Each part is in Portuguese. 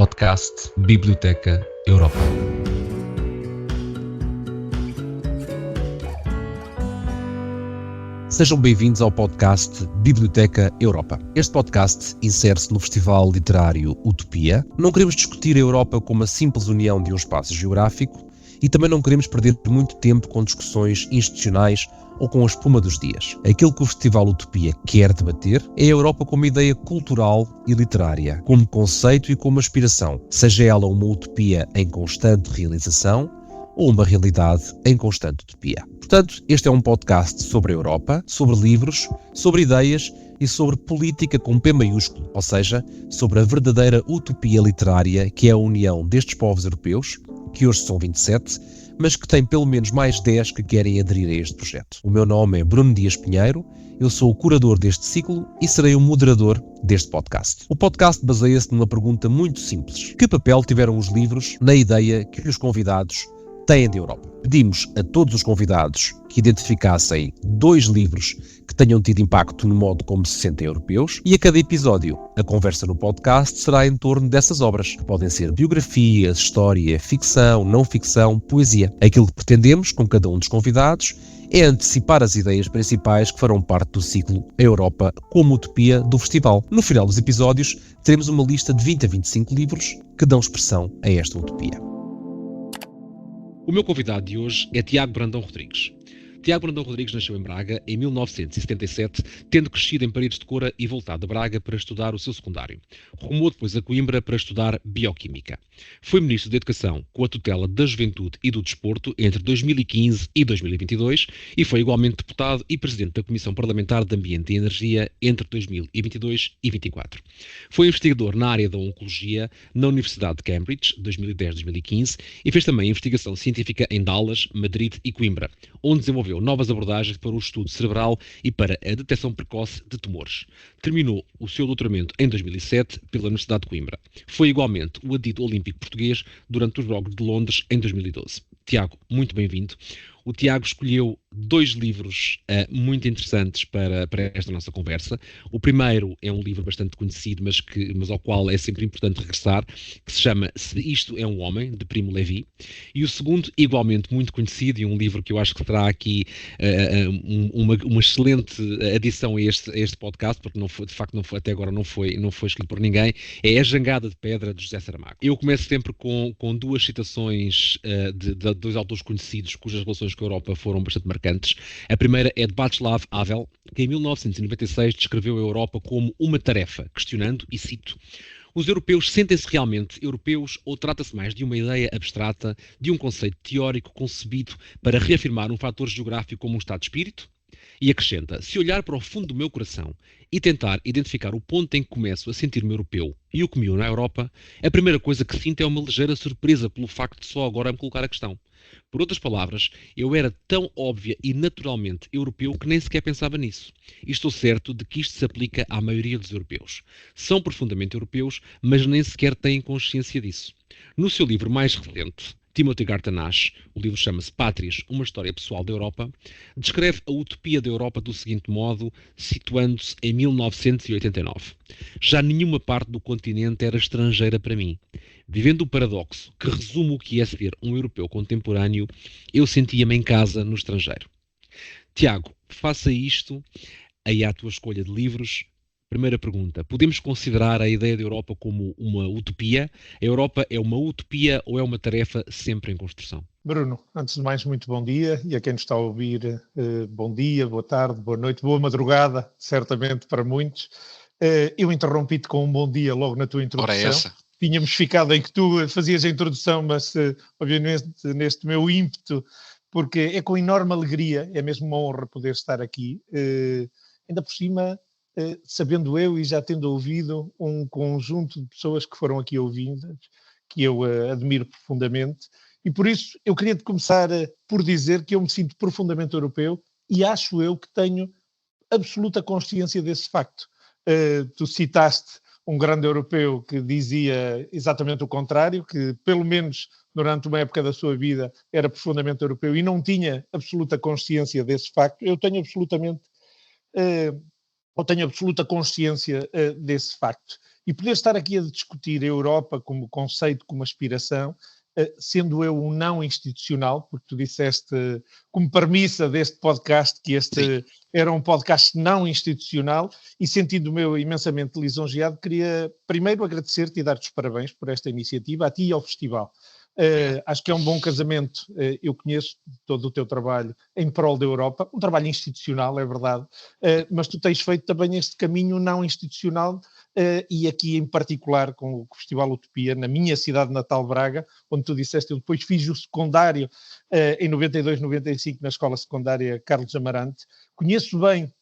Podcast Biblioteca Europa. Sejam bem-vindos ao podcast Biblioteca Europa. Este podcast insere-se no festival literário Utopia. Não queremos discutir a Europa como a simples união de um espaço geográfico e também não queremos perder muito tempo com discussões institucionais ou com a espuma dos dias. Aquilo que o Festival Utopia quer debater é a Europa como ideia cultural e literária, como conceito e como aspiração, seja ela uma utopia em constante realização ou uma realidade em constante utopia. Portanto, este é um podcast sobre a Europa, sobre livros, sobre ideias e sobre política com P maiúsculo, ou seja, sobre a verdadeira utopia literária que é a união destes povos europeus, que hoje são 27, mas que tem pelo menos mais 10 que querem aderir a este projeto. O meu nome é Bruno Dias Pinheiro, eu sou o curador deste ciclo e serei o moderador deste podcast. O podcast baseia-se numa pergunta muito simples. Que papel tiveram os livros na ideia que os convidados têm de Europa? Pedimos a todos os convidados que identificassem 2 livros que tenham tido impacto no modo como se sentem europeus e a cada episódio a conversa no podcast será em torno dessas obras. Podem ser biografias, história, ficção, não ficção, poesia. Aquilo que pretendemos com cada um dos convidados é antecipar as ideias principais que farão parte do ciclo A Europa como Utopia do festival. No final dos episódios teremos uma lista de 20 a 25 livros que dão expressão a esta utopia. O meu convidado de hoje é Tiago Brandão Rodrigues. Tiago Brandão Rodrigues nasceu em Braga em 1977, tendo crescido em Paredes de Coura e voltado a Braga para estudar o seu secundário. Rumou depois a Coimbra para estudar Bioquímica. Foi Ministro da Educação com a tutela da Juventude e do Desporto entre 2015 e 2022 e foi igualmente deputado e Presidente da Comissão Parlamentar de Ambiente e Energia entre 2022 e 2024. Foi investigador na área da Oncologia na Universidade de Cambridge, 2010-2015, e fez também investigação científica em Dallas, Madrid e Coimbra, onde desenvolveu novas abordagens para o estudo cerebral e para a detecção precoce de tumores. Terminou o seu doutoramento em 2007 pela Universidade de Coimbra. Foi igualmente o adito olímpico português durante os Jogos de Londres em 2012. Tiago, muito bem-vindo. O Tiago escolheu 2 livros muito interessantes para esta nossa conversa. O primeiro é um livro bastante conhecido, mas ao qual é sempre importante regressar, que se chama Se Isto é um Homem, de Primo Levi. E o segundo, igualmente muito conhecido, e um livro que eu acho que terá aqui uma excelente adição a este podcast, porque até agora não foi escrito por ninguém, é A Jangada de Pedra, de José Saramago. Eu começo sempre com 2 citações de 2 autores conhecidos, cujas relações com a Europa foram bastante marcantes. A primeira é de Václav Havel, que em 1996 descreveu a Europa como uma tarefa, questionando, e cito: os europeus sentem-se realmente europeus ou trata-se mais de uma ideia abstrata, de um conceito teórico concebido para reafirmar um fator geográfico como um estado de espírito? E acrescenta: se olhar para o fundo do meu coração e tentar identificar o ponto em que começo a sentir-me europeu e o que me une à Europa, a primeira coisa que sinto é uma ligeira surpresa pelo facto de só agora me colocar a questão. Por outras palavras, eu era tão óbvia e naturalmente europeu que nem sequer pensava nisso. E estou certo de que isto se aplica à maioria dos europeus. São profundamente europeus, mas nem sequer têm consciência disso. No seu livro mais recente, Timothy Garton Ash, o livro chama-se Pátrias, uma história pessoal da Europa, descreve a utopia da Europa do seguinte modo, situando-se em 1989. Já nenhuma parte do continente era estrangeira para mim. Vivendo o paradoxo que resume o que é ser um europeu contemporâneo, eu sentia-me em casa no estrangeiro. Tiago, faça isto aí à tua escolha de livros. Primeira pergunta, podemos considerar a ideia da Europa como uma utopia? A Europa é uma utopia ou é uma tarefa sempre em construção? Bruno, antes de mais, muito bom dia, e a quem nos está a ouvir, bom dia, boa tarde, boa noite, boa madrugada, certamente para muitos. Eu interrompi-te com um bom dia logo na tua introdução. Ora, essa. Tínhamos ficado em que tu fazias a introdução, mas obviamente neste meu ímpeto, porque é com enorme alegria, é mesmo uma honra poder estar aqui, ainda por cima, sabendo eu e já tendo ouvido um conjunto de pessoas que foram aqui ouvidas, que eu admiro profundamente, e por isso eu queria começar por dizer que eu me sinto profundamente europeu e acho eu que tenho absoluta consciência desse facto. Tu citaste um grande europeu que dizia exatamente o contrário, que pelo menos durante uma época da sua vida era profundamente europeu e não tinha absoluta consciência desse facto. Eu tenho absoluta consciência desse facto. E poder estar aqui a discutir a Europa como conceito, como aspiração, sendo eu um não institucional, porque tu disseste como premissa deste podcast que este era um podcast não institucional, e sentindo-me eu imensamente lisonjeado, queria primeiro agradecer-te e dar-te os parabéns por esta iniciativa, a ti e ao festival. Acho que é um bom casamento. Eu conheço todo o teu trabalho em prol da Europa, um trabalho institucional, é verdade, mas tu tens feito também este caminho não institucional, e aqui em particular com o Festival Utopia, na minha cidade natal, Braga, onde tu disseste, eu depois fiz o secundário em 92, 95, na escola secundária Carlos Amarante. Conheço bem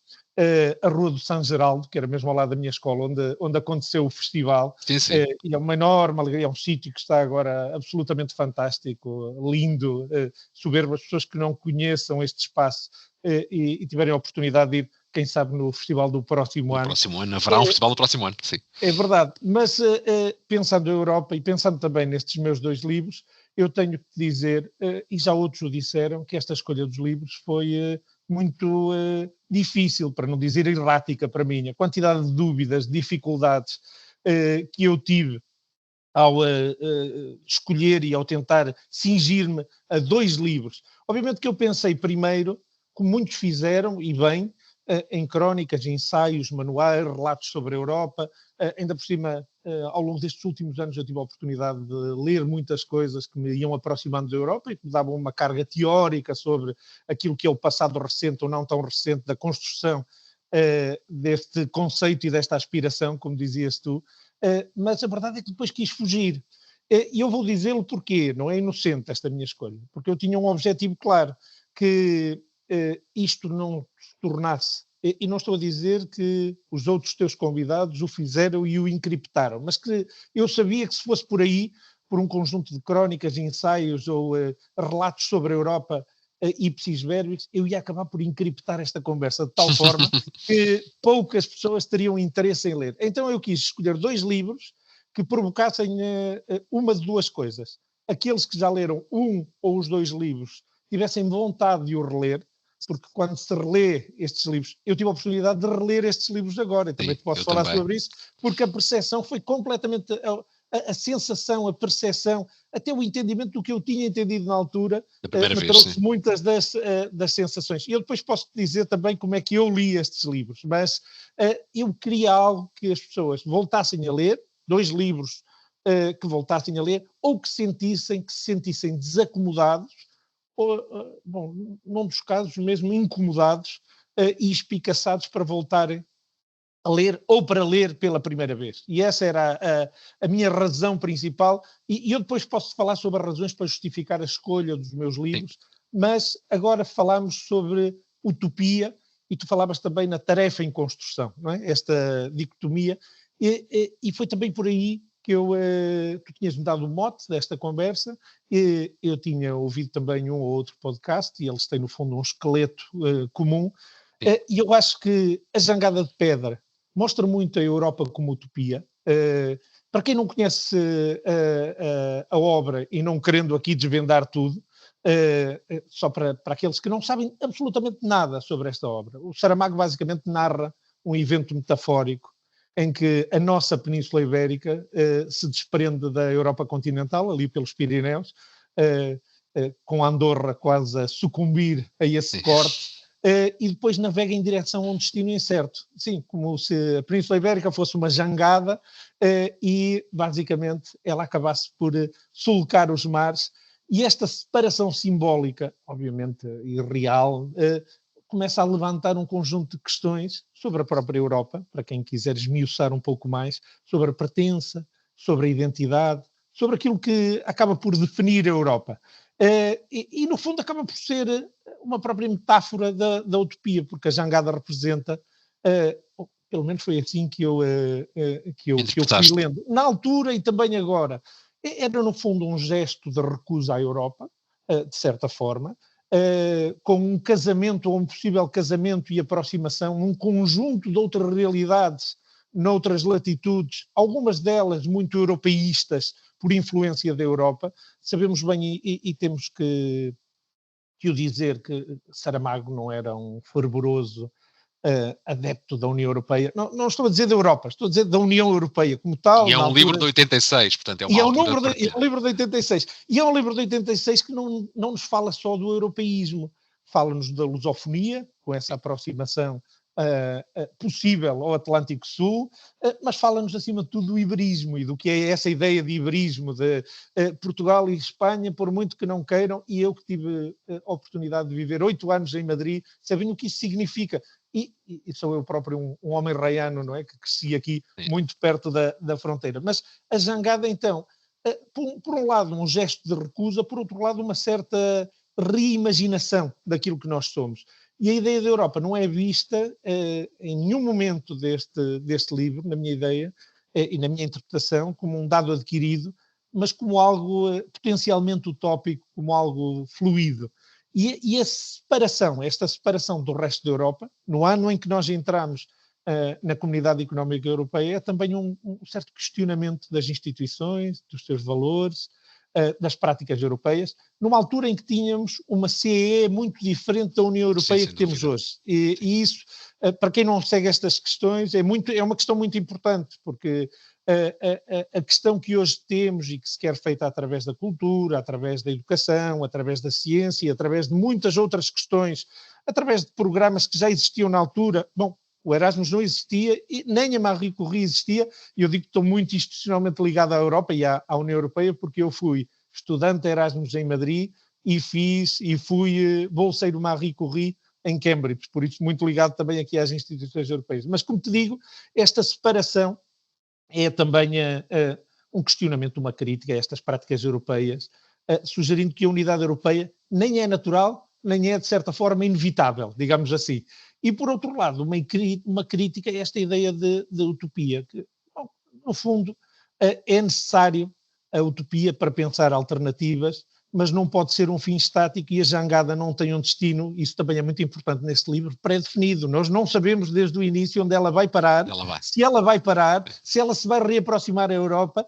a Rua do São Geraldo, que era mesmo ao lado da minha escola, onde aconteceu o festival. Sim, sim. E é uma enorme alegria, é um sítio que está agora absolutamente fantástico, lindo, soberbo. As pessoas que não conheçam este espaço e tiverem a oportunidade de ir, quem sabe, no festival do próximo ano. No próximo ano, haverá um festival do próximo ano, sim. É verdade, mas pensando na Europa e pensando também nestes meus 2 livros, eu tenho que dizer, e já outros o disseram, que esta escolha dos livros foi muito difícil, para não dizer errática para mim. A quantidade de dúvidas, de dificuldades que eu tive ao escolher e ao tentar cingir-me a 2 livros. Obviamente que eu pensei primeiro, como muitos fizeram, e bem, em crónicas, ensaios, manuais, relatos sobre a Europa. Ainda por cima, ao longo destes últimos anos eu tive a oportunidade de ler muitas coisas que me iam aproximando da Europa e que me davam uma carga teórica sobre aquilo que é o passado recente ou não tão recente da construção deste conceito e desta aspiração, como dizias tu, mas a verdade é que depois quis fugir. E eu vou dizê-lo porque não é inocente esta minha escolha, porque eu tinha um objetivo claro, que isto não se tornasse, e não estou a dizer que os outros teus convidados o fizeram e o encriptaram, mas que eu sabia que se fosse por aí, por um conjunto de crónicas, ensaios ou relatos sobre a Europa ipsis verbis, eu ia acabar por encriptar esta conversa de tal forma que poucas pessoas teriam interesse em ler. Então eu quis escolher 2 livros que provocassem uma de 2 coisas. Aqueles que já leram um ou os 2 livros tivessem vontade de o reler, porque quando se relê estes livros, eu tive a oportunidade de reler estes livros agora, e também te posso falar sobre isso, porque a percepção foi completamente, a sensação, a percepção, até o entendimento do que eu tinha entendido na altura, me trouxe muitas das sensações. E eu depois posso te dizer também como é que eu li estes livros, mas eu queria algo que as pessoas voltassem a ler, 2 livros que voltassem a ler, ou que se sentissem desacomodados, ou, bom, num dos casos mesmo incomodados e espicaçados para voltarem a ler ou para ler pela primeira vez. E essa era a minha razão principal, e eu depois posso falar sobre as razões para justificar a escolha dos meus livros, mas agora falamos sobre utopia, e tu falavas também na tarefa em construção, não é? Esta dicotomia, e foi também por aí que tu tinhas-me dado o mote desta conversa, e eu tinha ouvido também um ou outro podcast, e eles têm no fundo um esqueleto comum, e eu acho que A Jangada de Pedra mostra muito a Europa como utopia. Para quem não conhece a obra, e não querendo aqui desvendar tudo, só para aqueles que não sabem absolutamente nada sobre esta obra, o Saramago basicamente narra um evento metafórico em que a nossa Península Ibérica se desprende da Europa continental, ali pelos Pirineus, com Andorra quase a sucumbir a esse corte, e depois navega em direção a um destino incerto. Sim, como se a Península Ibérica fosse uma jangada e, basicamente, ela acabasse por sulcar os mares. E esta separação simbólica, obviamente irreal, começa a levantar um conjunto de questões sobre a própria Europa, para quem quiser esmiuçar um pouco mais, sobre a pertença, sobre a identidade, sobre aquilo que acaba por definir a Europa. E no fundo acaba por ser uma própria metáfora da utopia, porque a jangada representa, pelo menos foi assim que eu fui lendo, na altura e também agora, era no fundo um gesto de recusa à Europa, de certa forma, com um casamento ou um possível casamento e aproximação, um conjunto de outras realidades noutras latitudes, algumas delas muito europeístas por influência da Europa. Sabemos bem e temos que o dizer que Saramago não era um fervoroso adepto da União Europeia. Não estou a dizer da Europa, estou a dizer da União Europeia como tal. E é um livro de 86, portanto é uma altura de é um livro de 86. E é um livro de 86 que não nos fala só do europeísmo, fala-nos da lusofonia, com essa aproximação possível ao Atlântico Sul, mas fala-nos acima de tudo do iberismo e do que é essa ideia de iberismo, de Portugal e Espanha, por muito que não queiram, e eu que tive a oportunidade de viver 8 anos em Madrid, sabem o que isso significa. E sou eu próprio um homem raiano, não é? Que cresci aqui muito perto da fronteira. Mas a jangada, então, por um lado um gesto de recusa, por outro lado uma certa reimaginação daquilo que nós somos. E a ideia da Europa não é vista em nenhum momento deste livro, na minha ideia e na minha interpretação, como um dado adquirido, mas como algo potencialmente utópico, como algo fluido. E esta separação do resto da Europa, no ano em que nós entramos na Comunidade Económica Europeia, é também um certo questionamento das instituições, dos seus valores, das práticas europeias, numa altura em que tínhamos uma CEE muito diferente da União Europeia que temos hoje. E isso, para quem não segue estas questões, é uma questão muito importante, porque a questão que hoje temos e que se quer feita através da cultura, através da educação, através da ciência, através de muitas outras questões, através de programas que já existiam na altura, o Erasmus não existia, e nem a Marie Curie existia, e eu digo que estou muito institucionalmente ligado à Europa e à União Europeia, porque eu fui estudante de Erasmus em Madrid e fui bolseiro Marie Curie em Cambridge, por isso muito ligado também aqui às instituições europeias. Mas, como te digo, esta separação é também um questionamento, uma crítica a estas práticas europeias, sugerindo que a unidade europeia nem é natural, nem é, de certa forma, inevitável, digamos assim. E, por outro lado, uma crítica a esta ideia de utopia, que, no fundo, é necessário a utopia para pensar alternativas, mas não pode ser um fim estático, e a jangada não tem um destino, isso também é muito importante neste livro, pré-definido. Nós não sabemos desde o início onde ela vai parar, se ela vai parar, se ela se vai reaproximar à Europa.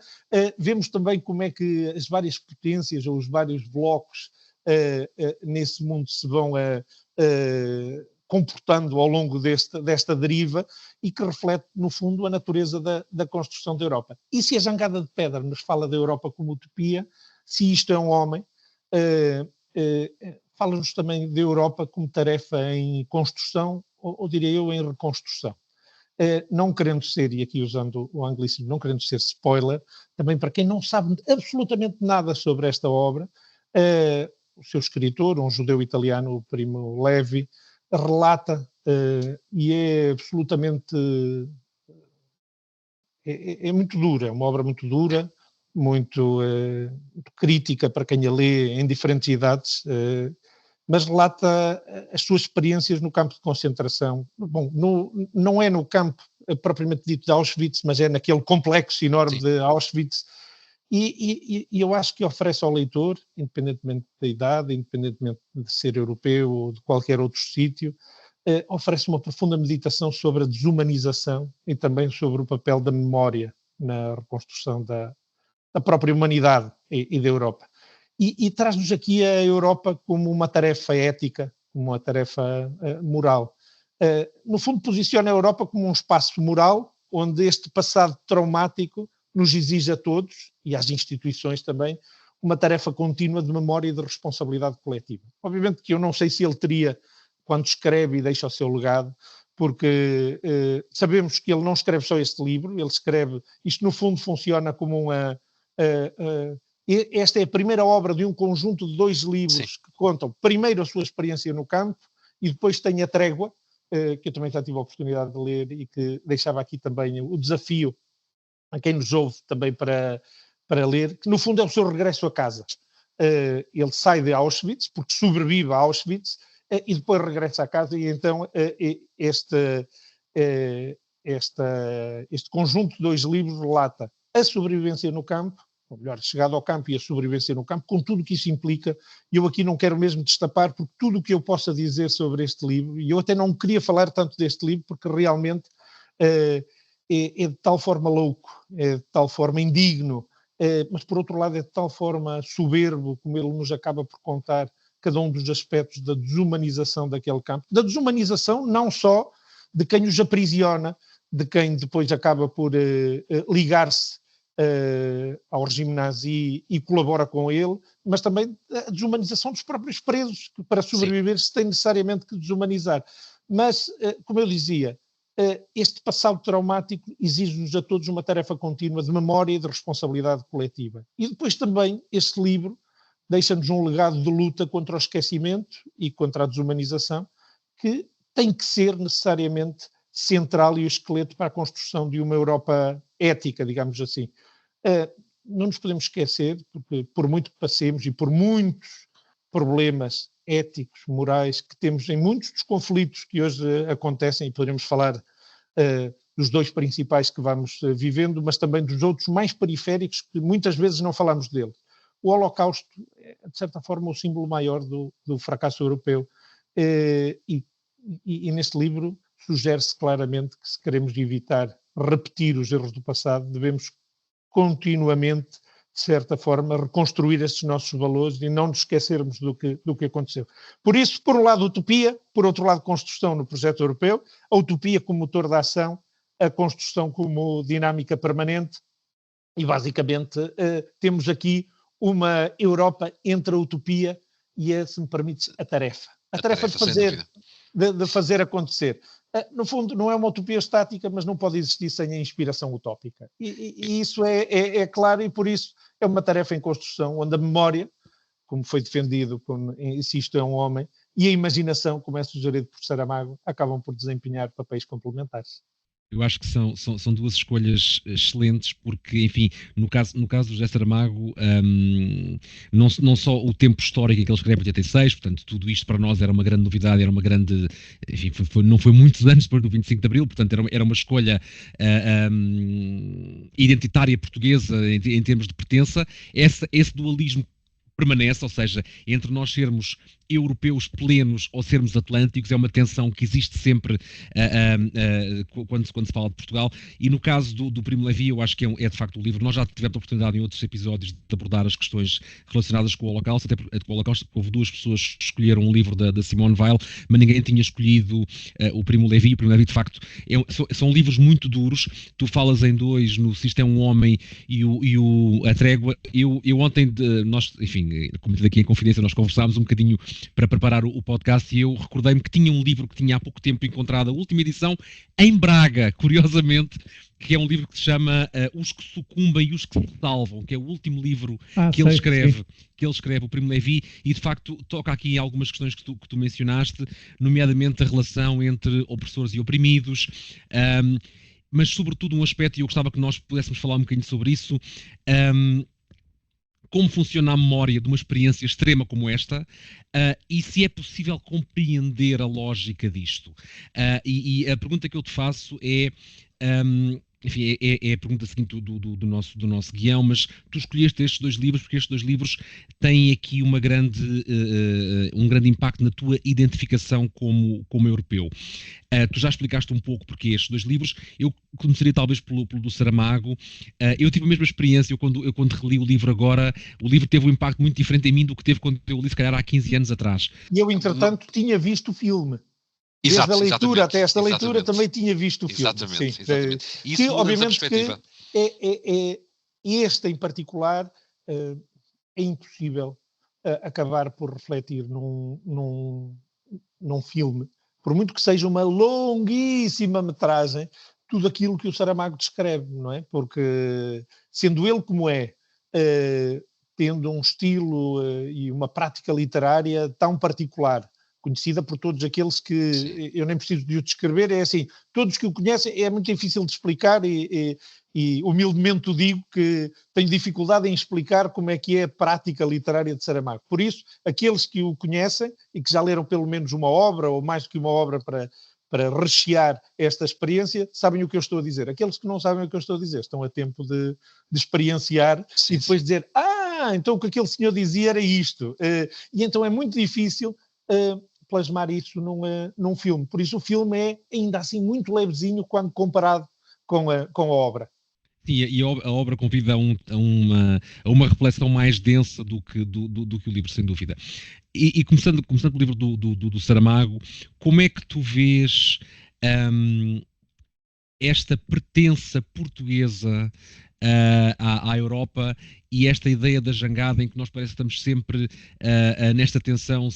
Vemos também como é que as várias potências ou os vários blocos nesse mundo se vão comportando ao longo desta deriva, e que reflete, no fundo, a natureza da construção da Europa. E se a jangada de pedra nos fala da Europa como utopia, se isto é um homem, fala-nos também da Europa como tarefa em construção, ou diria eu, em reconstrução. Não querendo ser, e aqui usando o anglicismo, não querendo ser spoiler, também para quem não sabe absolutamente nada sobre esta obra, o seu escritor, um judeu italiano, o Primo Levi, relata, e é absolutamente, é muito dura, é uma obra muito dura, muito crítica para quem a lê em diferentes idades, mas relata as suas experiências no campo de concentração. Bom, não é no campo propriamente dito de Auschwitz, mas é naquele complexo enorme de Auschwitz, e eu acho que oferece ao leitor, independentemente da idade, independentemente de ser europeu ou de qualquer outro sítio, oferece uma profunda meditação sobre a desumanização e também sobre o papel da memória na reconstrução da própria humanidade e da Europa. E traz-nos aqui a Europa como uma tarefa ética, como uma tarefa moral. No fundo, posiciona a Europa como um espaço moral, onde este passado traumático nos exige a todos, e às instituições também, uma tarefa contínua de memória e de responsabilidade coletiva. Obviamente que eu não sei se ele teria, quando escreve e deixa o seu legado, porque sabemos que ele não escreve só este livro, ele escreve, isto no fundo funciona como esta é a primeira obra de um conjunto de 2 livros que contam primeiro a sua experiência no campo e depois tem a Trégua, que eu também já tive a oportunidade de ler e que deixava aqui também o desafio a quem nos ouve também para ler, que no fundo é o seu regresso a casa. Ele sai de Auschwitz, porque sobrevive a Auschwitz, e depois regressa a casa, e então este conjunto de 2 livros relata a sobrevivência no campo, ou melhor, chegada ao campo e a sobrevivência no campo, com tudo o que isso implica. E eu aqui não quero mesmo destapar, porque tudo o que eu possa dizer sobre este livro, e eu até não queria falar tanto deste livro, porque realmente é de tal forma louco, é de tal forma indigno, mas por outro lado é de tal forma soberbo, como ele nos acaba por contar cada um dos aspectos da desumanização daquele campo. Da desumanização não só de quem os aprisiona, de quem depois acaba por ligar-se ao regime nazi e colabora com ele, mas também a desumanização dos próprios presos, que para sobreviver se tem necessariamente que desumanizar. Mas, como eu dizia, este passado traumático exige-nos a todos uma tarefa contínua de memória e de responsabilidade coletiva. E depois também este livro deixa-nos um legado de luta contra o esquecimento e contra a desumanização, que tem que ser necessariamente central e o esqueleto para a construção de uma Europa ética, digamos assim. Não nos podemos esquecer, porque por muito que passemos e por muitos problemas éticos, morais, que temos em muitos dos conflitos que hoje acontecem, e poderemos falar dos dois principais que vamos vivendo, mas também dos outros mais periféricos, que muitas vezes não falamos dele. O Holocausto é, de certa forma, o símbolo maior do fracasso europeu. E neste livro sugere-se claramente que, se queremos evitar repetir os erros do passado, devemos continuamente, de certa forma, reconstruir estes nossos valores e não nos esquecermos do que aconteceu. Por isso, por um lado, utopia, por outro lado, construção no projeto europeu, a utopia como motor da ação, a construção como dinâmica permanente, e basicamente temos aqui uma Europa entre a utopia e, se me permite, a tarefa. A tarefa de fazer acontecer. No fundo, não é uma utopia estática, mas não pode existir sem a inspiração utópica. E isso é claro, e por isso é uma tarefa em construção, onde a memória, como foi defendido, se isto é um homem, e a imaginação, como é sugerido por Saramago, acabam por desempenhar papéis complementares. Eu acho que são duas escolhas excelentes, porque, enfim, no caso do José Saramago, não só o tempo histórico em que ele escreve em 86, portanto, tudo isto para nós era uma grande novidade, era uma grande, enfim, não foi muitos anos depois do 25 de Abril, portanto, era uma escolha identitária portuguesa em termos de pertença. Esse dualismo permanece, ou seja, entre nós sermos europeus plenos ou sermos atlânticos, é uma tensão que existe sempre quando se fala de Portugal. E no caso do Primo Levi, eu acho que é de facto o livro. Nós já tivemos a oportunidade em outros episódios de abordar as questões relacionadas com o Holocausto, até porque com o Holocausto houve duas pessoas que escolheram um livro da Simone Weil, mas ninguém tinha escolhido o Primo Levi. O Primo Levi, de facto, são livros muito duros. Tu falas em dois, no Se Isto é um Homem e A Trégua. Eu ontem, nós, enfim, como aqui em confidência, nós conversámos um bocadinho para preparar o podcast, e eu recordei-me que tinha um livro que tinha há pouco tempo encontrado a última edição em Braga, curiosamente, que é um livro que se chama Os que Sucumbem e os que se Salvam, que é o último livro que ele escreve, o Primo Levi, e de facto toca aqui em algumas questões que tu mencionaste, nomeadamente a relação entre opressores e oprimidos, mas sobretudo um aspecto, e eu gostava que nós pudéssemos falar um bocadinho sobre isso, como funciona a memória de uma experiência extrema como esta, e se é possível compreender a lógica disto. E a pergunta que eu te faço é, enfim, é a pergunta seguinte do nosso guião, mas tu escolheste estes dois livros porque estes dois livros têm aqui um grande impacto na tua identificação como europeu. Tu já explicaste um pouco porque estes dois livros. Eu começaria talvez pelo do Saramago. Eu tive a mesma experiência. Eu quando reli o livro agora, o livro teve um impacto muito diferente em mim do que teve quando eu li, se calhar, há 15 anos atrás. E eu, entretanto, tinha visto o filme. Desde a leitura até esta leitura também tinha visto o filme. Exatamente. Isso, que, obviamente, que este em particular é impossível acabar por refletir num filme, por muito que seja uma longuíssima metragem, tudo aquilo que o Saramago descreve, não é? Porque, sendo ele como é, tendo um estilo e uma prática literária tão particular, conhecida por todos aqueles que, eu nem preciso de o descrever, é assim, todos que o conhecem, é muito difícil de explicar e humildemente digo que tenho dificuldade em explicar como é que é a prática literária de Saramago. Por isso, aqueles que o conhecem e que já leram pelo menos uma obra, ou mais do que uma obra para rechear esta experiência, sabem o que eu estou a dizer. Aqueles que não sabem o que eu estou a dizer estão a tempo de experienciar e depois dizer, então o que aquele senhor dizia era isto. E então é muito difícil plasmar isso num filme. Por isso o filme é ainda assim muito levezinho quando comparado com a obra. Sim, e a obra convida a uma reflexão mais densa do que o livro, sem dúvida. E começando pelo livro do Saramago, como é que tu vês esta pertença portuguesa à Europa e esta ideia da jangada em que nós parece que estamos sempre nesta tensão,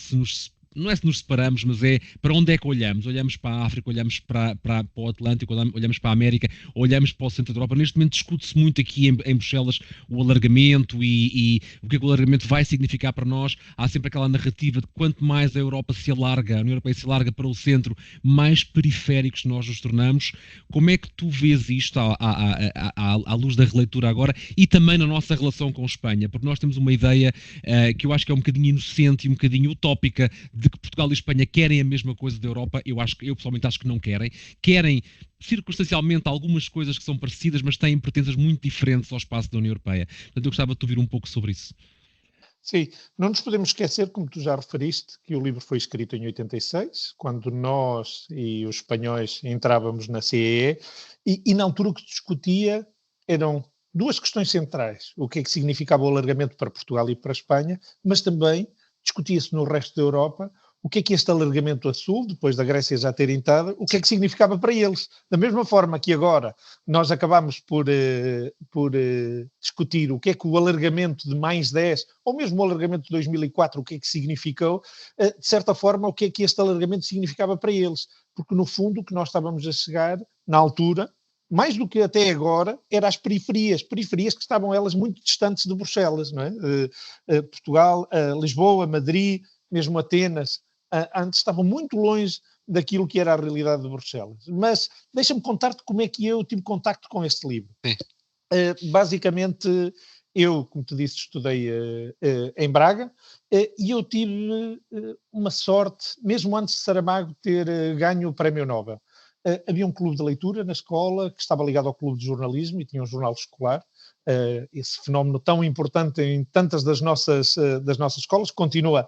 não é se nos separamos, mas é para onde é que olhamos? Olhamos para a África, olhamos para o Atlântico, olhamos para a América, olhamos para o centro da Europa. Neste momento discute-se muito aqui em Bruxelas o alargamento e o que é que o alargamento vai significar para nós. Há sempre aquela narrativa de quanto mais a Europa se alarga, a União Europeia se alarga para o centro, mais periféricos nós nos tornamos. Como é que tu vês isto à luz da releitura agora e também na nossa relação com Espanha? Porque nós temos uma ideia que eu acho que é um bocadinho inocente e um bocadinho utópica de que Portugal e Espanha querem a mesma coisa da Europa. Eu pessoalmente acho que não querem. Querem, circunstancialmente, algumas coisas que são parecidas, mas têm pertenças muito diferentes ao espaço da União Europeia. Portanto, eu gostava de te ouvir um pouco sobre isso. Sim, não nos podemos esquecer, como tu já referiste, que o livro foi escrito em 86, quando nós e os espanhóis entrávamos na CEE, e na altura o que discutia eram duas questões centrais. O que é que significava o alargamento para Portugal e para a Espanha, mas também discutia-se no resto da Europa o que é que este alargamento a sul, depois da Grécia já ter entrado, o que é que significava para eles. Da mesma forma que agora nós acabamos por discutir o que é que o alargamento de mais 10, ou mesmo o alargamento de 2004, o que é que significou, de certa forma, o que é que este alargamento significava para eles. Porque, no fundo, o que nós estávamos a chegar, na altura, mais do que até agora, era as periferias que estavam elas muito distantes de Bruxelas, não é? Portugal, Lisboa, Madrid, mesmo Atenas, antes estavam muito longe daquilo que era a realidade de Bruxelas. Mas deixa-me contar-te como é que eu tive contacto com este livro. Basicamente, eu, como te disse, estudei em Braga, e eu tive uma sorte, mesmo antes de Saramago ter ganho o Prémio Nobel. Havia um clube de leitura na escola que estava ligado ao clube de jornalismo e tinha um jornal escolar. Esse fenómeno tão importante em tantas das nossas escolas continua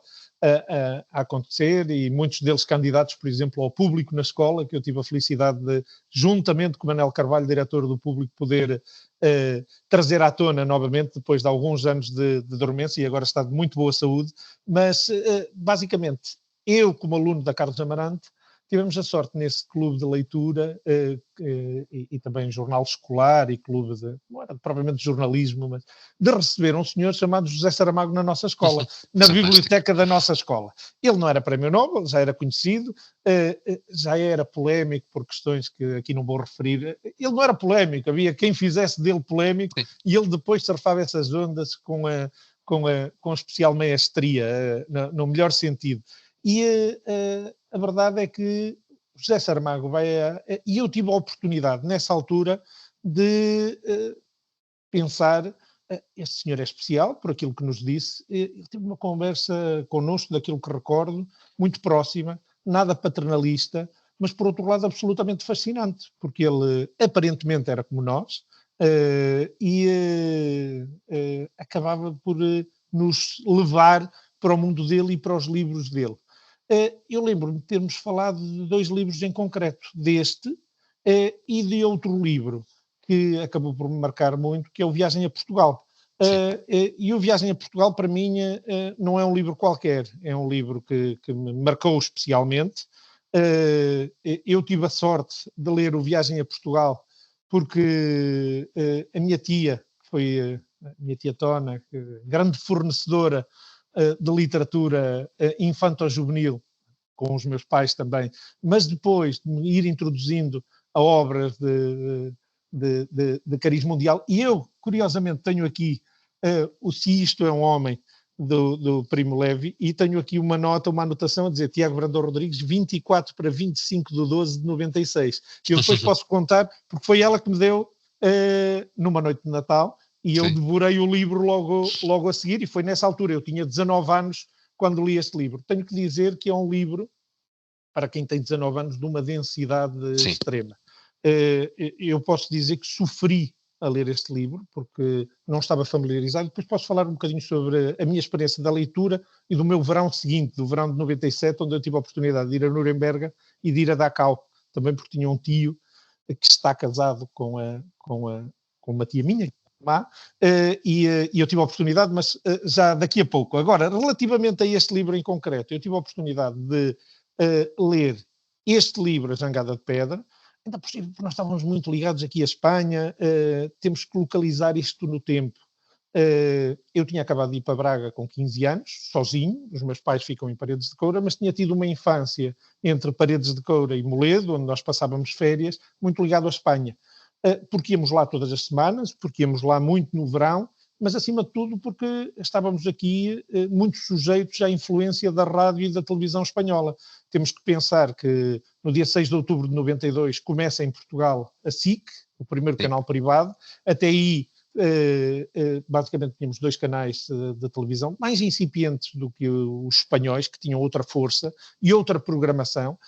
a acontecer, e muitos deles candidatos, por exemplo, ao público na escola, que eu tive a felicidade de, juntamente com Manel Carvalho, diretor do Público, poder trazer à tona novamente, depois de alguns anos de dormência, e agora está de muito boa saúde. Mas, basicamente, eu, como aluno da Carlos Amarante, tivemos a sorte nesse clube de leitura e também jornal escolar e clube não era propriamente de jornalismo, mas de receber um senhor chamado José Saramago na nossa escola, na biblioteca da nossa escola. Ele não era Prémio Nobel, já era conhecido, já era polémico por questões que aqui não vou referir. Ele não era polémico, havia quem fizesse dele polémico. Sim. E ele depois surfava essas ondas com especial maestria, no melhor sentido. E a verdade é que José Saramago e eu tive a oportunidade, nessa altura, de pensar, este senhor é especial, por aquilo que nos disse. Ele teve uma conversa connosco, daquilo que recordo, muito próxima, nada paternalista, mas, por outro lado, absolutamente fascinante, porque ele aparentemente era como nós, e acabava por nos levar para o mundo dele e para os livros dele. Eu lembro-me de termos falado de dois livros em concreto, deste e de outro livro que acabou por me marcar muito, que é o Viagem a Portugal. E o Viagem a Portugal, para mim, não é um livro qualquer, é um livro que me marcou especialmente. Eu tive a sorte de ler o Viagem a Portugal porque a minha tia, foi a minha tia Tona, grande fornecedora de literatura infanto-juvenil, com os meus pais também, mas depois de me ir introduzindo a obras de cariz mundial. E eu, curiosamente, tenho aqui o Se Isto é um Homem, do Primo Levi, e tenho aqui uma anotação a dizer Tiago Brandão Rodrigues, 24 para 25 de 12 de 96. Que eu depois posso contar, porque foi ela que me deu numa noite de Natal, e eu devorei o livro logo a seguir, e foi nessa altura, eu tinha 19 anos quando li este livro. Tenho que dizer que é um livro, para quem tem 19 anos, de uma densidade extrema. Eu posso dizer que sofri a ler este livro, porque não estava familiarizado. Depois posso falar um bocadinho sobre a minha experiência da leitura e do meu verão seguinte, do verão de 97, onde eu tive a oportunidade de ir a Nuremberg e de ir a Dachau, também porque tinha um tio que está casado com uma tia minha, e eu tive a oportunidade, mas já daqui a pouco. Agora, relativamente a este livro em concreto, eu tive a oportunidade de ler este livro, A Jangada de Pedra, ainda por cima, porque nós estávamos muito ligados aqui à Espanha, temos que localizar isto no tempo. Eu tinha acabado de ir para Braga com 15 anos, sozinho, os meus pais ficam em Paredes de Coura, mas tinha tido uma infância entre Paredes de Coura e Moledo, onde nós passávamos férias, muito ligado à Espanha. Porque íamos lá todas as semanas, porque íamos lá muito no verão, mas acima de tudo porque estávamos aqui muito sujeitos à influência da rádio e da televisão espanhola. Temos que pensar que no dia 6 de outubro de 92 começa em Portugal a SIC, o primeiro canal privado, até aí basicamente tínhamos 2 canais de televisão, mais incipientes do que os espanhóis, que tinham outra força e outra programação.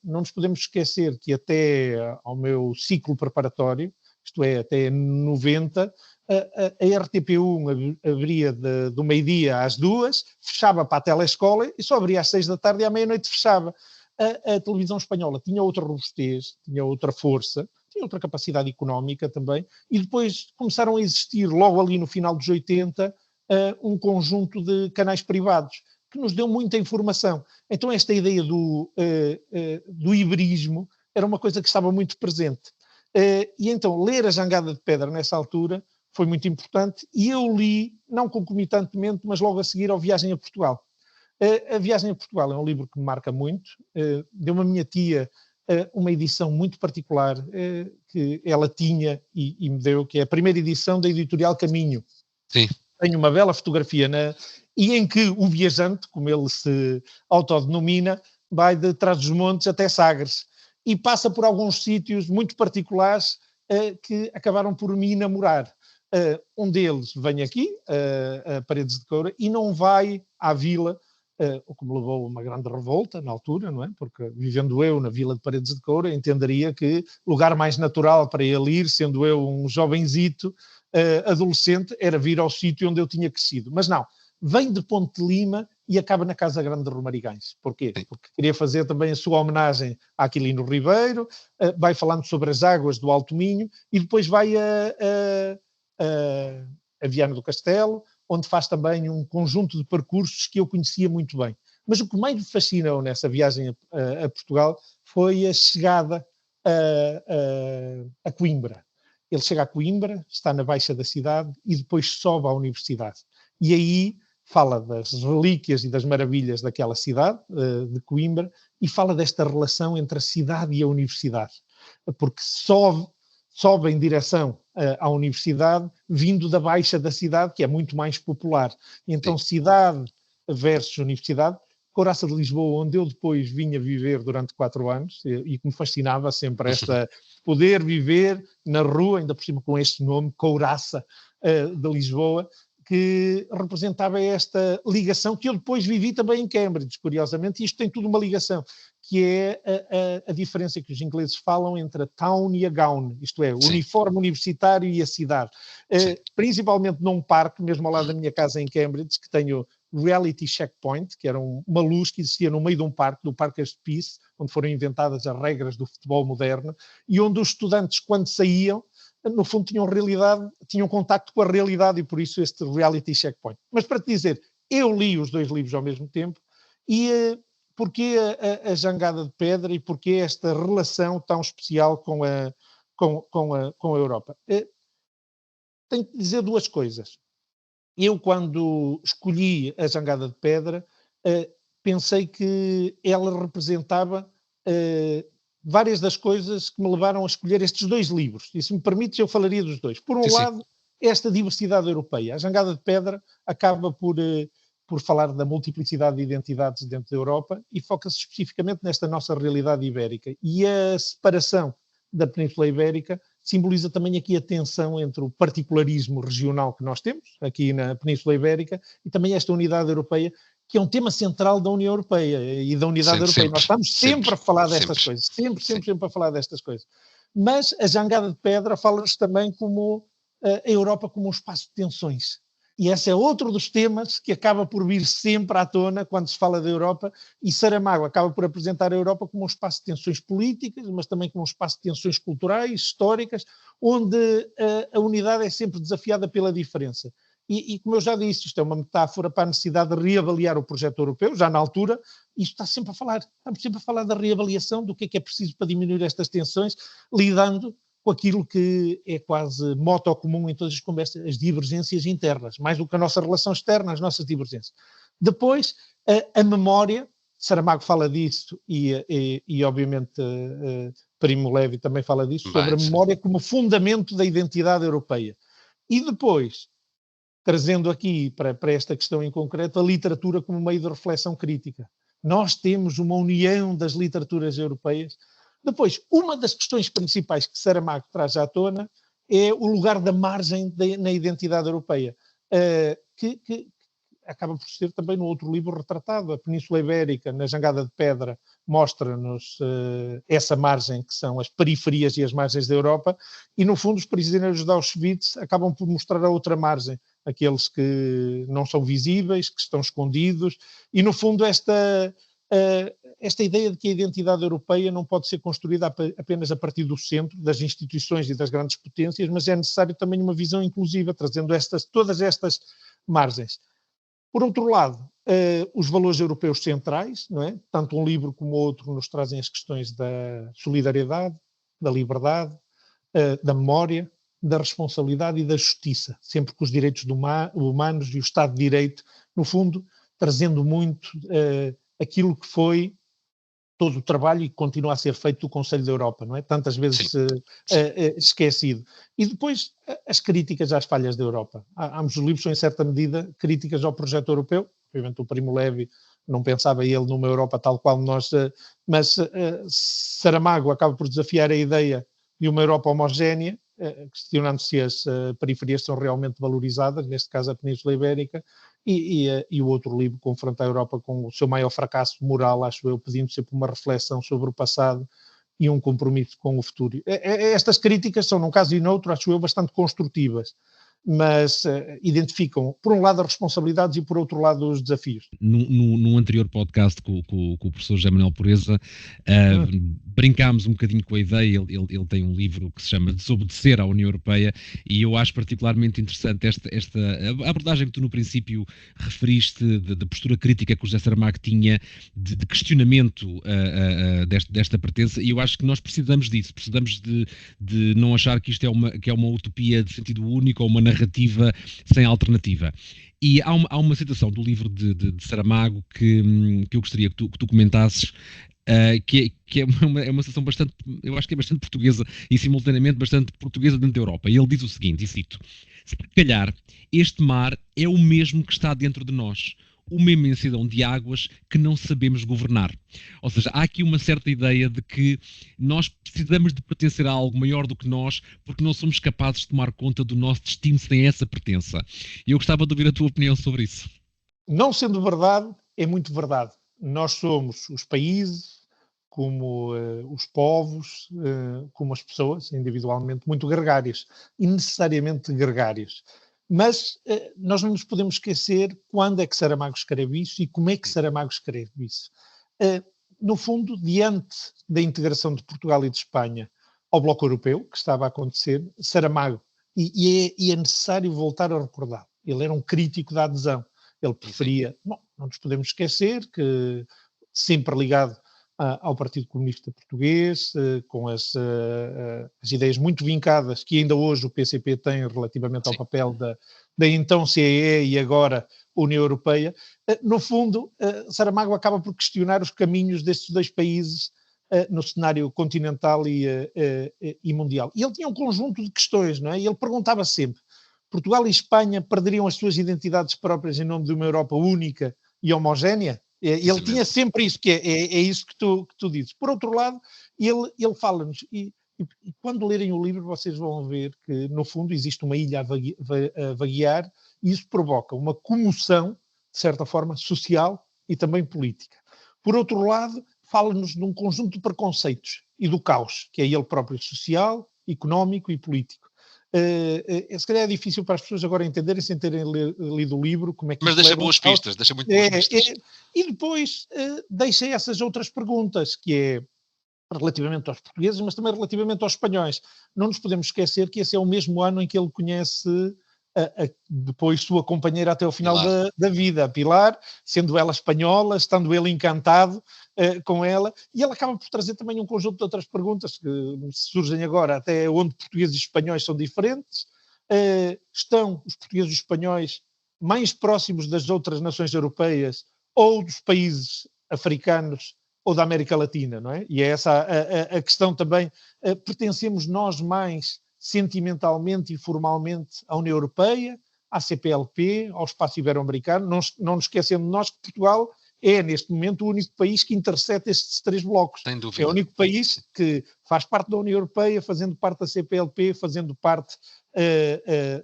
Não nos podemos esquecer que até ao meu ciclo preparatório, isto é, até 90, a RTP1 abria do meio-dia às 2, fechava para a telescola e só abria às 6 da tarde e à meia-noite fechava. A televisão espanhola tinha outra robustez, tinha outra força, tinha outra capacidade económica também, e depois começaram a existir, logo ali no final dos 80, um conjunto de canais privados, que nos deu muita informação. Então esta ideia do iberismo era uma coisa que estava muito presente. E então ler A Jangada de Pedra nessa altura foi muito importante, e eu li, não concomitantemente, mas logo a seguir, ao Viagem a Portugal. A Viagem a Portugal é um livro que me marca muito, deu-me a minha tia uma edição muito particular que ela tinha e me deu, que é a primeira edição da editorial Caminho. Sim. Tenho uma bela fotografia e em que o viajante, como ele se autodenomina, vai de Trás-os-Montes até Sagres e passa por alguns sítios muito particulares que acabaram por me enamorar. Um deles vem aqui, a Paredes de Coura, e não vai à vila, o que me levou a uma grande revolta na altura, não é? Porque vivendo eu na vila de Paredes de Coura, entenderia que lugar mais natural para ele ir, sendo eu um jovenzito, adolescente, era vir ao sítio onde eu tinha crescido. Mas não, vem de Ponte de Lima e acaba na Casa Grande de Romarigães. Porquê? Porque queria fazer também a sua homenagem a Aquilino Ribeiro, vai falando sobre as águas do Alto Minho e depois vai a Viana do Castelo, onde faz também um conjunto de percursos que eu conhecia muito bem. Mas o que mais me fascinou nessa viagem a Portugal foi a chegada a Coimbra. Ele chega a Coimbra, está na baixa da cidade e depois sobe à universidade. E aí fala das relíquias e das maravilhas daquela cidade, de Coimbra, e fala desta relação entre a cidade e a universidade. Porque sobe em direção à universidade, vindo da baixa da cidade, que é muito mais popular. Então, cidade versus universidade. Couraça de Lisboa, onde eu depois vinha viver durante 4 anos, e que me fascinava sempre esta poder viver na rua, ainda por cima com este nome, Couraça de Lisboa, que representava esta ligação que eu depois vivi também em Cambridge, curiosamente, e isto tem tudo uma ligação, que é a diferença que os ingleses falam entre a town e a gown, isto é, o uniforme universitário e a cidade. Principalmente num parque, mesmo ao lado da minha casa em Cambridge, que tenho Reality Checkpoint, que era uma luz que existia no meio de um parque, do Parque de Peace, onde foram inventadas as regras do futebol moderno, e onde os estudantes, quando saíam, no fundo tinham contacto com a realidade, e por isso este Reality Checkpoint. Mas para te dizer, eu li os 2 livros ao mesmo tempo, e porquê a Jangada de Pedra e porquê esta relação tão especial com a Europa? Tenho que dizer 2 coisas. Eu, quando escolhi a Jangada de Pedra, pensei que ela representava várias das coisas que me levaram a escolher estes 2 livros. E se me permites, eu falaria dos 2. Por um lado, esta diversidade europeia. A Jangada de Pedra acaba por falar da multiplicidade de identidades dentro da Europa e foca-se especificamente nesta nossa realidade ibérica. E a separação da Península Ibérica simboliza também aqui a tensão entre o particularismo regional que nós temos aqui na Península Ibérica e também esta unidade europeia, que é um tema central da União Europeia e da unidade europeia. Nós estamos sempre a falar destas coisas, sempre a falar destas coisas. Mas a Jangada de Pedra fala-nos também como a Europa como um espaço de tensões. E esse é outro dos temas que acaba por vir sempre à tona quando se fala da Europa, e Saramago acaba por apresentar a Europa como um espaço de tensões políticas, mas também como um espaço de tensões culturais, históricas, onde a unidade é sempre desafiada pela diferença. E como eu já disse, isto é uma metáfora para a necessidade de reavaliar o projeto europeu, já na altura, isto estamos sempre a falar da reavaliação, do que é preciso para diminuir estas tensões, lidando com aquilo que é quase moto comum em todas as conversas, as divergências internas, mais do que a nossa relação externa, as nossas divergências. Depois, a memória, Saramago fala disso e obviamente Primo Levi também fala disso, sobre a memória como fundamento da identidade europeia. E depois, trazendo aqui para esta questão em concreto, a literatura como meio de reflexão crítica. Nós temos uma união das literaturas europeias. Depois, uma das questões principais que Saramago traz à tona é o lugar da margem na identidade europeia, que acaba por ser também no outro livro retratado. A Península Ibérica, na Jangada de Pedra, mostra-nos essa margem, que são as periferias e as margens da Europa, e no fundo os prisioneiros de Auschwitz acabam por mostrar a outra margem, aqueles que não são visíveis, que estão escondidos, e no fundo esta ideia de que a identidade europeia não pode ser construída apenas a partir do centro, das instituições e das grandes potências, mas é necessário também uma visão inclusiva, trazendo todas estas margens. Por outro lado, os valores europeus centrais, não é? Tanto um livro como outro nos trazem as questões da solidariedade, da liberdade, da memória, da responsabilidade e da justiça, sempre com os direitos humanos e o Estado de Direito, no fundo, trazendo muito aquilo que foi todo o trabalho e que continua a ser feito do Conselho da Europa, não é? Tantas vezes esquecido. E depois as críticas às falhas da Europa. Ambos os livros são, em certa medida, críticas ao projeto europeu. Obviamente o Primo Levi não pensava ele numa Europa tal qual nós, mas Saramago acaba por desafiar a ideia de uma Europa homogénea, questionando se as periferias são realmente valorizadas, neste caso a Península Ibérica, e o outro livro confronta a Europa com o seu maior fracasso moral, acho eu, pedindo sempre uma reflexão sobre o passado e um compromisso com o futuro. Estas críticas são, num caso e noutro, acho eu, bastante construtivas, mas identificam, por um lado, as responsabilidades e, por outro lado, os desafios. Num anterior podcast com o professor José Manuel Pureza, brincámos um bocadinho com a ideia. Ele tem um livro que se chama Desobedecer à União Europeia, e eu acho particularmente interessante esta abordagem que tu no princípio referiste, da postura crítica que o José Saramago tinha, de questionamento desta pertença, e eu acho que nós precisamos disso, precisamos de não achar que isto é uma utopia de sentido único ou uma narrativa sem alternativa. E há uma citação do livro de Saramago que eu gostaria que tu comentasses, que é uma citação bastante, eu acho que é bastante portuguesa e simultaneamente bastante portuguesa dentro da Europa. E ele diz o seguinte, e cito: "Se calhar este mar é o mesmo que está dentro de nós, uma imensidão de águas que não sabemos governar." Ou seja, há aqui uma certa ideia de que nós precisamos de pertencer a algo maior do que nós, porque não somos capazes de tomar conta do nosso destino sem essa pertença. E eu gostava de ouvir a tua opinião sobre isso. Não sendo verdade, é muito verdade. Nós somos os países, como os povos, como as pessoas, individualmente, muito gregários, e necessariamente gregários. Mas nós não nos podemos esquecer quando é que Saramago escreve isso e como é que Saramago escreve isso. No fundo, diante da integração de Portugal e de Espanha ao Bloco Europeu, que estava a acontecer, Saramago, e é necessário voltar a recordar, ele era um crítico da adesão. Ele preferia, não nos podemos esquecer que sempre ligado ao Partido Comunista Português, com as ideias muito vincadas que ainda hoje o PCP tem relativamente ao papel da então CEE e agora União Europeia. No fundo, Saramago acaba por questionar os caminhos destes dois países no cenário continental e mundial. E ele tinha um conjunto de questões, não é? E ele perguntava sempre: Portugal e Espanha perderiam as suas identidades próprias em nome de uma Europa única e homogénea? Ele tinha sempre isso, que é isso que tu dizes. Por outro lado, ele fala-nos, e quando lerem o livro vocês vão ver que, no fundo, existe uma ilha a vaguear, e isso provoca uma comoção, de certa forma, social e também política. Por outro lado, fala-nos de um conjunto de preconceitos e do caos, que é ele próprio social, económico e político. Se calhar é difícil para as pessoas agora entenderem sem terem lido o livro como é que... Mas deixa boas pistas, deixa muito boas pistas. E depois deixa essas outras perguntas, que é relativamente aos portugueses, mas também relativamente aos espanhóis. Não nos podemos esquecer que esse é o mesmo ano em que ele conhece depois sua companheira até ao final da vida, a Pilar, sendo ela espanhola, estando ele encantado com ela, e ela acaba por trazer também um conjunto de outras perguntas que surgem agora, até onde portugueses e espanhóis são diferentes, estão os portugueses e espanhóis mais próximos das outras nações europeias ou dos países africanos ou da América Latina, não é? E é essa a questão também, pertencemos nós mais sentimentalmente e formalmente à União Europeia, à CPLP, ao espaço ibero-americano, não nos esquecendo nós que Portugal é, neste momento, o único país que intercepta estes 3 blocos. Sem dúvida. É o único país que faz parte da União Europeia, fazendo parte da CPLP, fazendo parte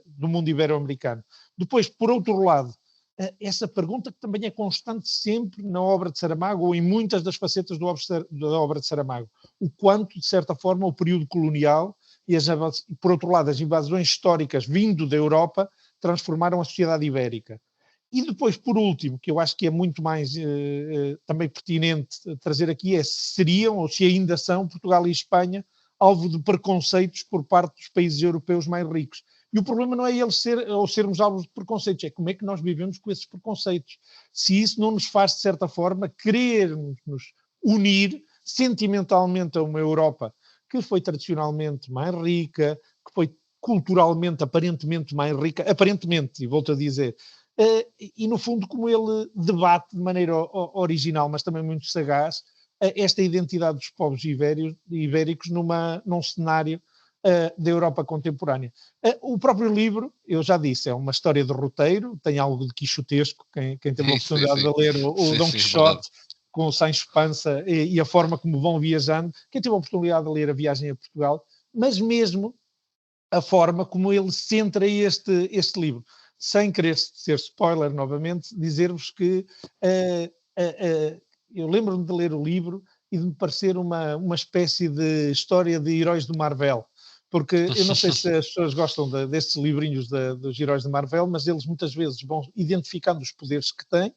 do mundo ibero-americano. Depois, por outro lado, essa pergunta que também é constante sempre na obra de Saramago, ou em muitas das facetas da obra de Saramago, o quanto, de certa forma, o período colonial e, por outro lado, as invasões históricas vindo da Europa transformaram a sociedade ibérica. E depois, por último, que eu acho que é muito mais também pertinente trazer aqui, se seriam, ou se ainda são, Portugal e Espanha, alvo de preconceitos por parte dos países europeus mais ricos. E o problema não é eles sermos alvos de preconceitos, é como é que nós vivemos com esses preconceitos. Se isso não nos faz, de certa forma, querermos nos unir sentimentalmente a uma Europa que foi tradicionalmente mais rica, que foi culturalmente, aparentemente mais rica, aparentemente, e volto a dizer, e no fundo como ele debate de maneira original, mas também muito sagaz, esta identidade dos povos ibéricos num cenário da Europa contemporânea. O próprio livro, eu já disse, é uma história de roteiro, tem algo de quixotesco, quem teve a oportunidade de ler o Dom Quixote, com o Sancho Panza e a forma como vão viajando, quem teve a oportunidade de ler A Viagem a Portugal, mas mesmo a forma como ele centra este livro. Sem querer ser spoiler novamente, dizer-vos que eu lembro-me de ler o livro e de me parecer uma espécie de história de heróis do Marvel, porque eu não sei se as pessoas gostam destes livrinhos dos heróis de Marvel, mas eles muitas vezes vão identificando os poderes que têm,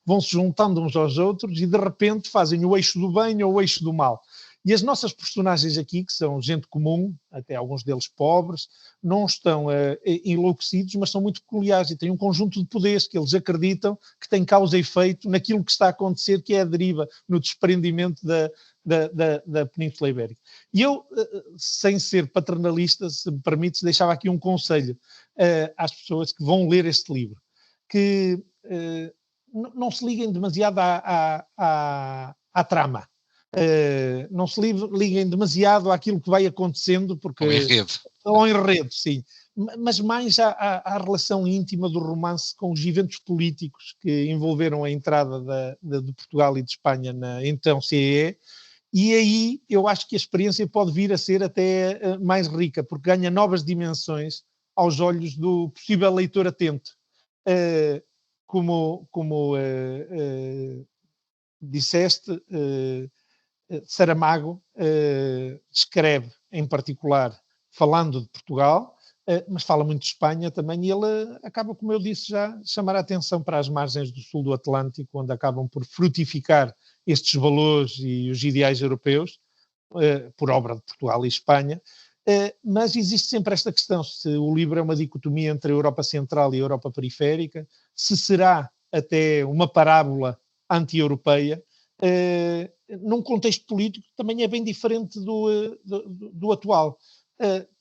vão se juntando uns aos outros e de repente fazem o eixo do bem ou o eixo do mal. E as nossas personagens aqui, que são gente comum, até alguns deles pobres, não estão enlouquecidos, mas são muito peculiares e têm um conjunto de poderes que eles acreditam que tem causa e efeito naquilo que está a acontecer, que é a deriva, no desprendimento da Península Ibérica. E eu, sem ser paternalista, se me permites, deixava aqui um conselho às pessoas que vão ler este livro, que não se liguem demasiado à trama. Não se liguem demasiado àquilo que vai acontecendo, porque ao enredo, sim, mas mais à relação íntima do romance com os eventos políticos que envolveram a entrada de Portugal e de Espanha na então CEE, e aí eu acho que a experiência pode vir a ser até mais rica, porque ganha novas dimensões aos olhos do possível leitor atento. Como disseste, Saramago escreve, em particular, falando de Portugal, mas fala muito de Espanha também, e ele acaba, como eu disse já, chamar a atenção para as margens do sul do Atlântico, onde acabam por frutificar estes valores e os ideais europeus, por obra de Portugal e Espanha, mas existe sempre esta questão, se o livro é uma dicotomia entre a Europa Central e a Europa Periférica, se será até uma parábola anti-europeia, num contexto político que também é bem diferente do atual.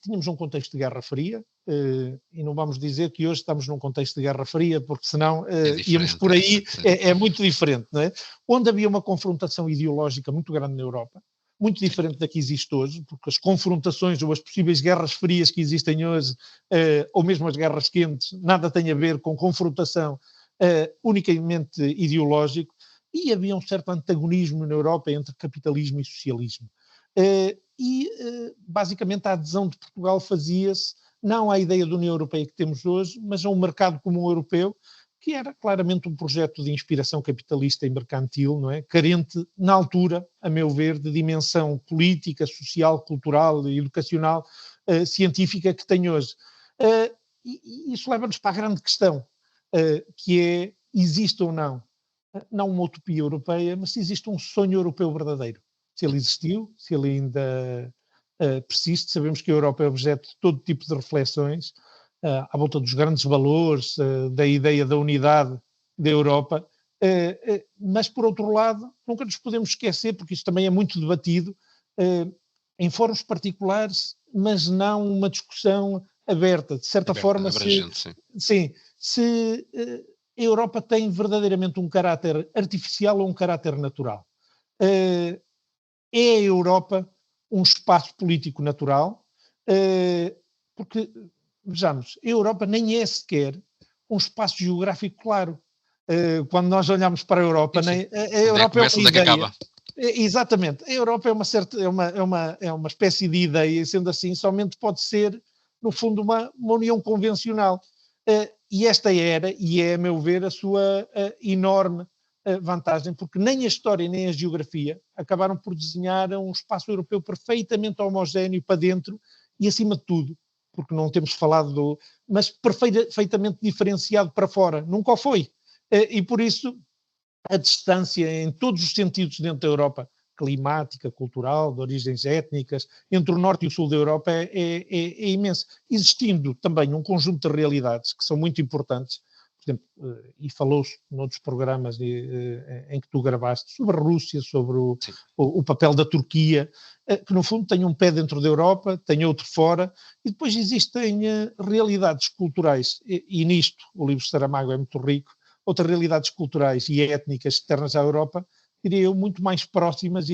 Tínhamos um contexto de Guerra Fria, e não vamos dizer que hoje estamos num contexto de Guerra Fria, porque senão íamos por aí, é muito diferente, não é? Onde havia uma confrontação ideológica muito grande na Europa, muito diferente da que existe hoje, porque as confrontações ou as possíveis guerras frias que existem hoje, ou mesmo as guerras quentes, nada tem a ver com confrontação unicamente ideológico, e havia um certo antagonismo na Europa entre capitalismo e socialismo. Basicamente a adesão de Portugal fazia-se não à ideia da União Europeia que temos hoje, mas a um mercado comum europeu, que era claramente um projeto de inspiração capitalista e mercantil, não é? Carente, na altura, a meu ver, de dimensão política, social, cultural, educacional, científica que tem hoje. E isso leva-nos para a grande questão, que é, existe ou não uma utopia europeia, mas se existe um sonho europeu verdadeiro. Se ele existiu, se ele ainda persiste, sabemos que a Europa é objeto de todo tipo de reflexões, à volta dos grandes valores, da ideia da unidade da Europa, mas, por outro lado, nunca nos podemos esquecer, porque isso também é muito debatido, em fóruns particulares, mas não uma discussão aberta. De certa forma, se a Europa tem verdadeiramente um caráter artificial ou um caráter natural. É a Europa um espaço político natural? Porque, vejamos, a Europa nem é sequer um espaço geográfico claro. Quando nós olhamos para a Europa, a Europa é uma ideia. Exatamente, a Europa é uma espécie de ideia, e sendo assim, somente pode ser, no fundo, uma união convencional. E esta era, e é, a meu ver, a sua enorme vantagem, porque nem a história nem a geografia acabaram por desenhar um espaço europeu perfeitamente homogéneo para dentro e, acima de tudo, porque não temos falado mas perfeitamente diferenciado para fora. Nunca o foi. E por isso a distância em todos os sentidos dentro da Europa, climática, cultural, de origens étnicas, entre o norte e o sul da Europa é imensa. Existindo também um conjunto de realidades que são muito importantes, por exemplo, e falou-se noutros programas em que tu gravaste, sobre a Rússia, sobre o papel da Turquia, que no fundo tem um pé dentro da Europa, tem outro fora, e depois existem realidades culturais, e nisto o livro de Saramago é muito rico, outras realidades culturais e étnicas externas à Europa, diria eu, muito mais próximas do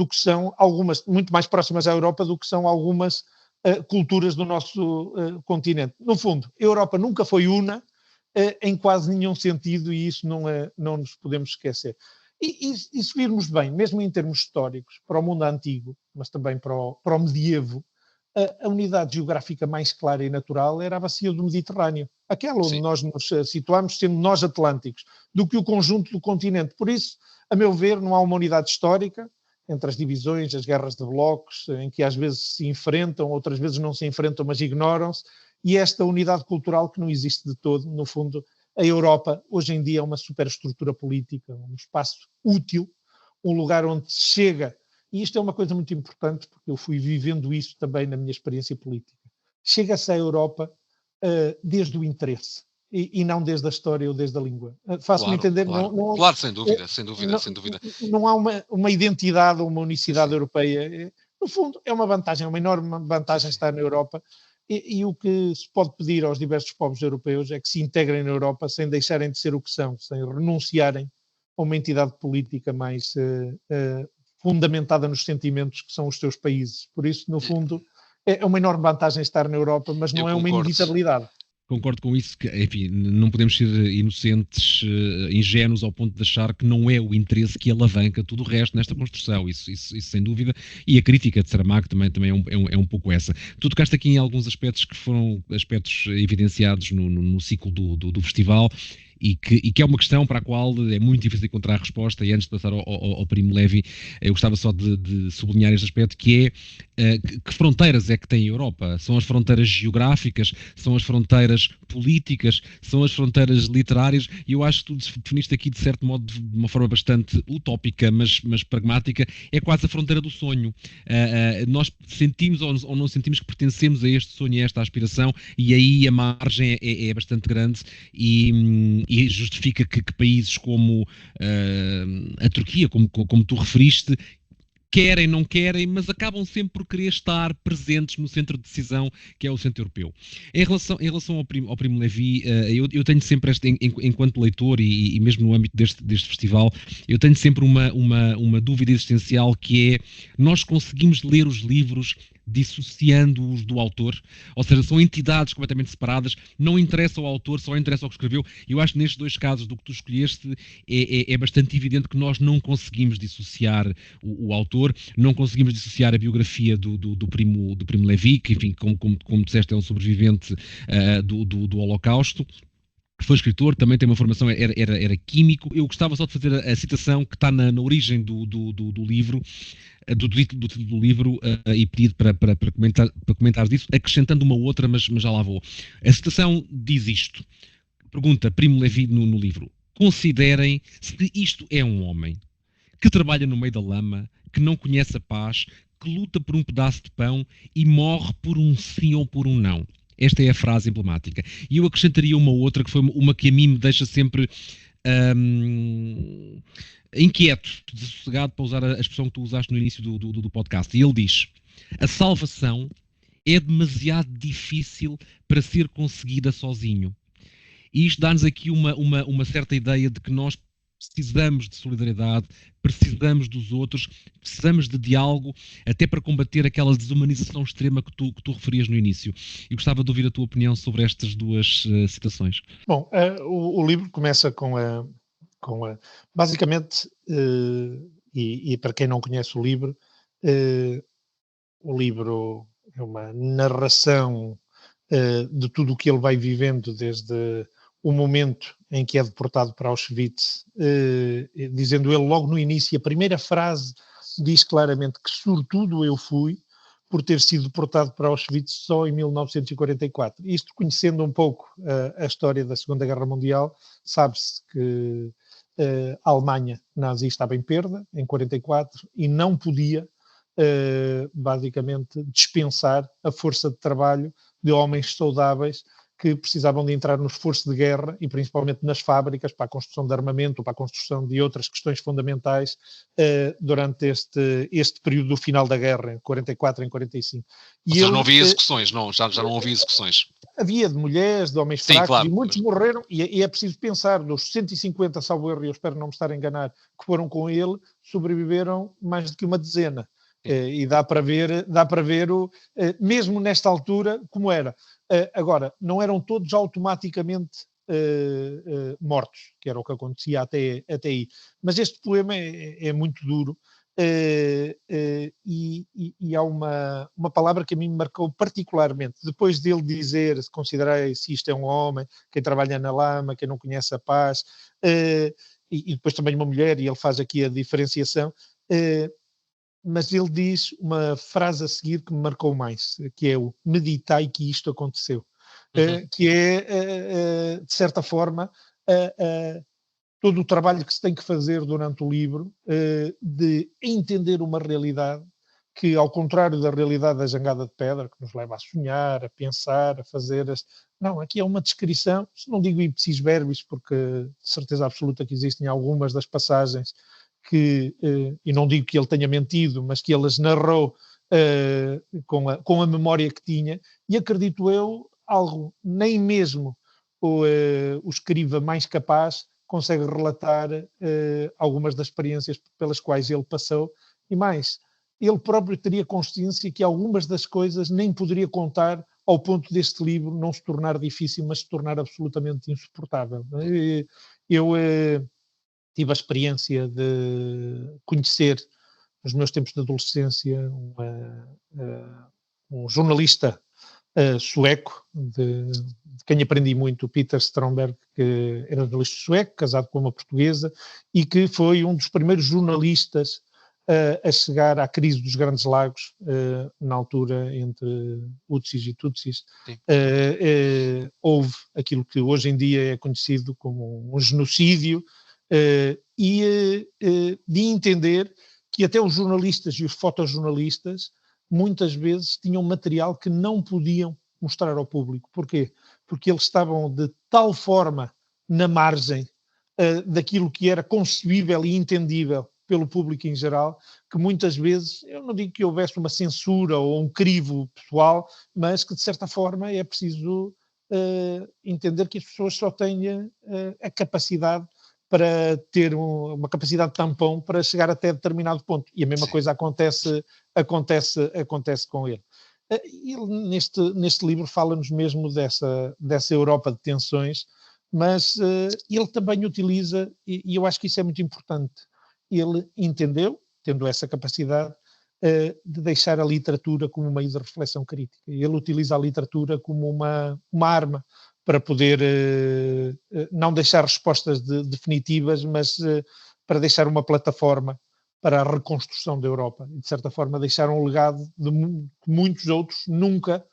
que são algumas, muito mais próximas à Europa do que são algumas culturas do nosso continente. No fundo, a Europa nunca foi una em quase nenhum sentido, e isso não nos podemos esquecer. E se virmos bem, mesmo em termos históricos, para o mundo antigo, mas também para o medievo, a unidade geográfica mais clara e natural era a bacia do Mediterrâneo, aquela onde nós nos situamos, sendo nós atlânticos, do que o conjunto do continente. Por isso, a meu ver, não há uma unidade histórica entre as divisões, as guerras de blocos, em que às vezes se enfrentam, outras vezes não se enfrentam, mas ignoram-se, e esta unidade cultural que não existe de todo. No fundo, a Europa hoje em dia é uma superestrutura política, um espaço útil, um lugar onde se chega. E isto é uma coisa muito importante, porque eu fui vivendo isso também na minha experiência política. Chega-se à Europa desde o interesse, e não desde a história ou desde a língua. Faço-me entender? Claro. Claro, sem dúvida. Não há uma identidade ou uma unicidade europeia. No fundo, é uma vantagem, é uma enorme vantagem estar na Europa, e o que se pode pedir aos diversos povos europeus é que se integrem na Europa sem deixarem de ser o que são, sem renunciarem a uma entidade política mais fundamentada nos sentimentos que são os seus países. Por isso, no fundo, é uma enorme vantagem estar na Europa, mas não é uma inevitabilidade. Concordo com isso, que, enfim, não podemos ser inocentes, ingênuos ao ponto de achar que não é o interesse que alavanca tudo o resto nesta construção, isso sem dúvida, e a crítica de Saramago também é um pouco essa. Tu tocaste aqui em alguns aspectos que foram aspectos evidenciados no ciclo do festival, e que é uma questão para a qual é muito difícil encontrar a resposta, e antes de passar ao Primo Levi, eu gostava só de sublinhar este aspecto, que é que fronteiras é que tem a Europa? São as fronteiras geográficas, são as fronteiras políticas, são as fronteiras literárias, e eu acho que tu definiste aqui de certo modo de uma forma bastante utópica, mas pragmática, é quase a fronteira do sonho. Nós sentimos ou não sentimos que pertencemos a este sonho e a esta aspiração, e aí a margem é bastante grande, e justifica que países como a Turquia, como tu referiste, querem, não querem, mas acabam sempre por querer estar presentes no centro de decisão, que é o centro europeu. Em relação ao Primo Levi, eu tenho sempre enquanto leitor, e mesmo no âmbito deste festival, eu tenho sempre uma dúvida existencial, que é: nós conseguimos ler os livros dissociando-os do autor, ou seja, são entidades completamente separadas, não interessa ao autor, só interessa ao que escreveu. Eu acho que nestes dois casos do que tu escolheste é bastante evidente que nós não conseguimos dissociar o autor, não conseguimos dissociar a biografia do Primo Levi, que, enfim, como disseste, é um sobrevivente do Holocausto. Foi escritor, também tem uma formação, era químico. Eu gostava só de fazer a citação que está na origem do livro, do título do livro, e pedir para comentar disso, acrescentando uma outra, mas já lá vou. A citação diz isto. Pergunta Primo Levi no livro: considerem se isto é um homem que trabalha no meio da lama, que não conhece a paz, que luta por um pedaço de pão e morre por um sim ou por um não. Esta é a frase emblemática. E eu acrescentaria uma outra, que foi uma que a mim me deixa sempre inquieto, dessossegado, para usar a expressão que tu usaste no início do podcast. E ele diz: a salvação é demasiado difícil para ser conseguida sozinho. E isto dá-nos aqui uma certa ideia de que nós precisamos de solidariedade, precisamos dos outros, precisamos de diálogo, até para combater aquela desumanização extrema que tu referias no início. E gostava de ouvir a tua opinião sobre estas duas citações. Bom, o livro começa basicamente, e para quem não conhece o livro é uma narração de tudo o que ele vai vivendo desde o momento em que é deportado para Auschwitz, dizendo ele logo no início, a primeira frase diz claramente que sortudo eu fui por ter sido deportado para Auschwitz só em 1944. Isto, conhecendo um pouco a história da Segunda Guerra Mundial, sabe-se que a Alemanha nazi estava em perda em 44 e não podia basicamente dispensar a força de trabalho de homens saudáveis que precisavam de entrar no esforço de guerra e principalmente nas fábricas para a construção de armamento, para a construção de outras questões fundamentais durante este período do final da guerra, em 44, em 45. Ou seja, não havia execuções, não, já não havia execuções. Havia de mulheres, de homens fracos, claro, e muitos morreram, e é preciso pensar, dos 150, salvo erro, eu espero não me estar a enganar, que foram com ele, sobreviveram mais do que uma dezena. E dá para ver mesmo nesta altura, como era. Agora, não eram todos automaticamente mortos, que era o que acontecia até aí. Mas este problema é muito duro. E há uma palavra que a mim me marcou particularmente. Depois dele dizer, se considerar se isto é um homem, quem trabalha na lama, quem não conhece a paz, e depois também uma mulher, e ele faz aqui a diferenciação, mas ele diz uma frase a seguir que me marcou mais, que é o meditai que isto aconteceu, que é, de certa forma, todo o trabalho que se tem que fazer durante o livro de entender uma realidade que, ao contrário da realidade da jangada de pedra, que nos leva a sonhar, a pensar, a fazer... Não, aqui é uma descrição, não digo ipsis verbis, porque de certeza absoluta que existem algumas das passagens que, e não digo que ele tenha mentido, mas que ele as narrou com a memória que tinha, e acredito eu, algo nem mesmo o escriba mais capaz consegue relatar algumas das experiências pelas quais ele passou, e mais, ele próprio teria consciência que algumas das coisas nem poderia contar ao ponto deste livro não se tornar difícil, mas se tornar absolutamente insuportável. Eu tive a experiência de conhecer, nos meus tempos de adolescência, um jornalista sueco, de quem aprendi muito, o Peter Stromberg, que era jornalista sueco, casado com uma portuguesa, e que foi um dos primeiros jornalistas a chegar à crise dos Grandes Lagos, na altura entre Hutsis e Tutsis. Houve aquilo que hoje em dia é conhecido como um genocídio, de entender que até os jornalistas e os fotojornalistas muitas vezes tinham material que não podiam mostrar ao público. Porquê? Porque eles estavam de tal forma na margem daquilo que era concebível e entendível pelo público em geral, que muitas vezes, eu não digo que houvesse uma censura ou um crivo pessoal, mas que de certa forma é preciso entender que as pessoas só têm a capacidade para ter uma capacidade de tampão para chegar até determinado ponto. E a mesma coisa acontece com ele. Ele neste livro fala-nos mesmo dessa Europa de tensões, mas ele também utiliza, e eu acho que isso é muito importante, ele entendeu, tendo essa capacidade, de deixar a literatura como um meio de reflexão crítica. Ele utiliza a literatura como uma arma para poder não deixar respostas definitivas, mas para deixar uma plataforma para a reconstrução da Europa. E, de certa forma, deixar um legado que muitos outros nunca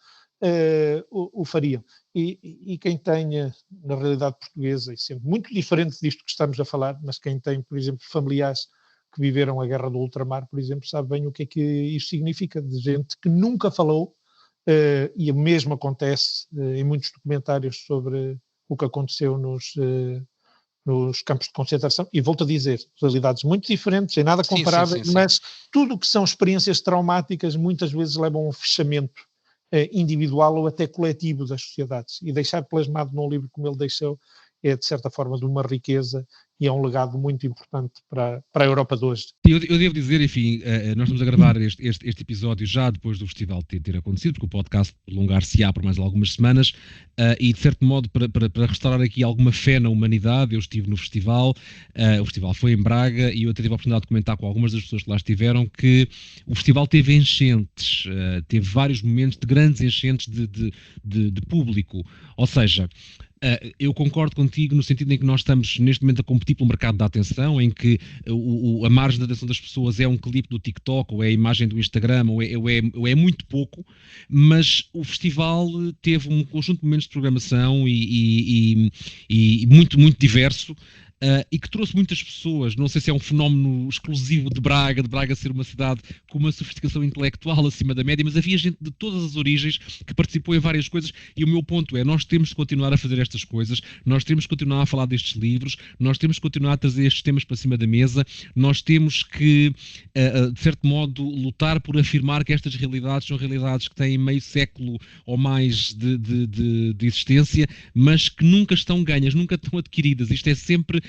o fariam. E quem tenha, na realidade portuguesa, e sempre muito diferente disto que estamos a falar, mas quem tem, por exemplo, familiares que viveram a Guerra do Ultramar, por exemplo, sabe bem o que é que isso significa, de gente que nunca falou, e o mesmo acontece em muitos documentários sobre o que aconteceu nos campos de concentração, e volto a dizer, realidades muito diferentes, sem nada comparáveis, mas tudo o que são experiências traumáticas muitas vezes levam a um fechamento individual ou até coletivo das sociedades, e deixar plasmado num livro como ele deixou é, de certa forma, de uma riqueza e é um legado muito importante para a Europa de hoje. Eu devo dizer, enfim, nós estamos a gravar este episódio já depois do festival ter acontecido, porque o podcast prolongar-se-á por mais algumas semanas, e de certo modo para restaurar aqui alguma fé na humanidade, eu estive no festival, o festival foi em Braga e eu até tive a oportunidade de comentar com algumas das pessoas que lá estiveram que o festival teve enchentes, teve vários momentos de grandes enchentes de público, ou seja, eu concordo contigo no sentido em que nós estamos neste momento a competir pelo mercado da atenção, em que a margem de atenção das pessoas é um clipe do TikTok, ou é a imagem do Instagram, ou é muito pouco, mas o festival teve um conjunto de momentos de programação e muito, muito diverso. E que trouxe muitas pessoas, não sei se é um fenómeno exclusivo de Braga ser uma cidade com uma sofisticação intelectual acima da média, mas havia gente de todas as origens que participou em várias coisas, e o meu ponto é, nós temos de continuar a fazer estas coisas, nós temos de continuar a falar destes livros, nós temos de continuar a trazer estes temas para cima da mesa, nós temos que, de certo modo, lutar por afirmar que estas realidades são realidades que têm meio século ou mais de existência, mas que nunca estão ganhas, nunca estão adquiridas. Isto é sempre...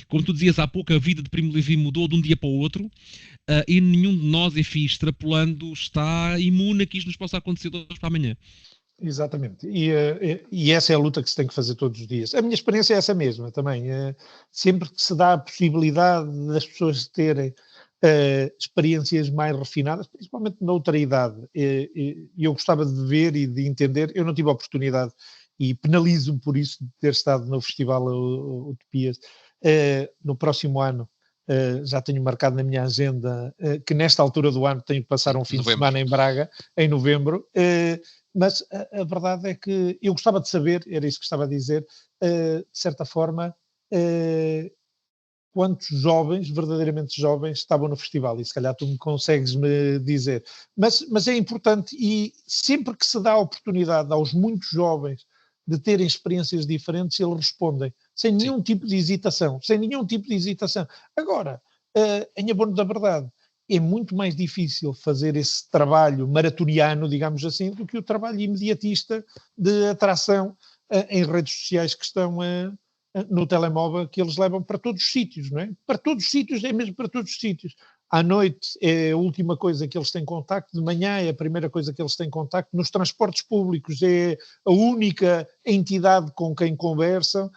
como tu dizias há pouco, a vida de Primo Levi mudou de um dia para o outro, e nenhum de nós, enfim, extrapolando, está imune a que isto nos possa acontecer de hoje para amanhã. Exatamente, e essa é a luta que se tem que fazer todos os dias. A minha experiência é essa mesma também, sempre que se dá a possibilidade das pessoas terem experiências mais refinadas, principalmente na outra idade, e eu gostava de ver e de entender, eu não tive a oportunidade e penalizo-me por isso de ter estado no Festival Utopias. No próximo ano já tenho marcado na minha agenda que nesta altura do ano tenho que passar um fim de semana em Braga, em novembro, mas a verdade é que eu gostava de saber, era isso que estava a dizer, de certa forma, quantos jovens, verdadeiramente jovens, estavam no festival, e se calhar tu me consegues me dizer. Mas é importante, e sempre que se dá a oportunidade aos muitos jovens de terem experiências diferentes, eles respondem, sem nenhum tipo de hesitação, Agora, em abono da verdade, é muito mais difícil fazer esse trabalho maratoniano, digamos assim, do que o trabalho imediatista de atração em redes sociais que estão no telemóvel, que eles levam para todos os sítios, não é? Para todos os sítios, é mesmo para todos os sítios. À noite é a última coisa que eles têm contacto, de manhã é a primeira coisa que eles têm contacto, nos transportes públicos é a única entidade com quem conversam,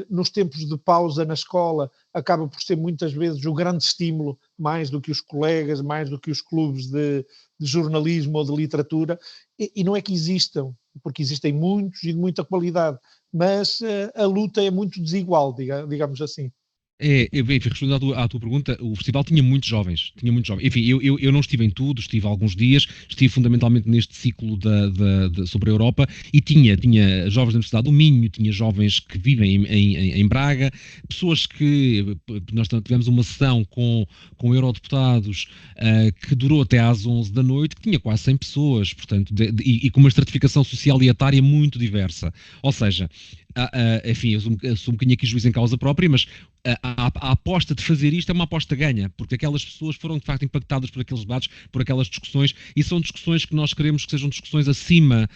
nos tempos de pausa na escola acaba por ser muitas vezes o grande estímulo, mais do que os colegas, mais do que os clubes de jornalismo ou de literatura, e não é que existam, porque existem muitos e de muita qualidade, mas a luta é muito desigual, digamos assim. Enfim, respondendo à tua pergunta, o festival tinha muitos jovens. Enfim, eu não estive em tudo, estive alguns dias, estive fundamentalmente neste ciclo sobre a Europa, e tinha jovens da Universidade do Minho, tinha jovens que vivem em Braga, pessoas que... Nós tivemos uma sessão com eurodeputados que durou até às 11 da noite, que tinha quase 100 pessoas, portanto, e com uma estratificação social e etária muito diversa. Ou seja, enfim, eu sou um bocadinho aqui juiz em causa própria, mas a aposta de fazer isto é uma aposta ganha, porque aquelas pessoas foram de facto impactadas por aqueles debates, por aquelas discussões, e são discussões que nós queremos que sejam discussões acima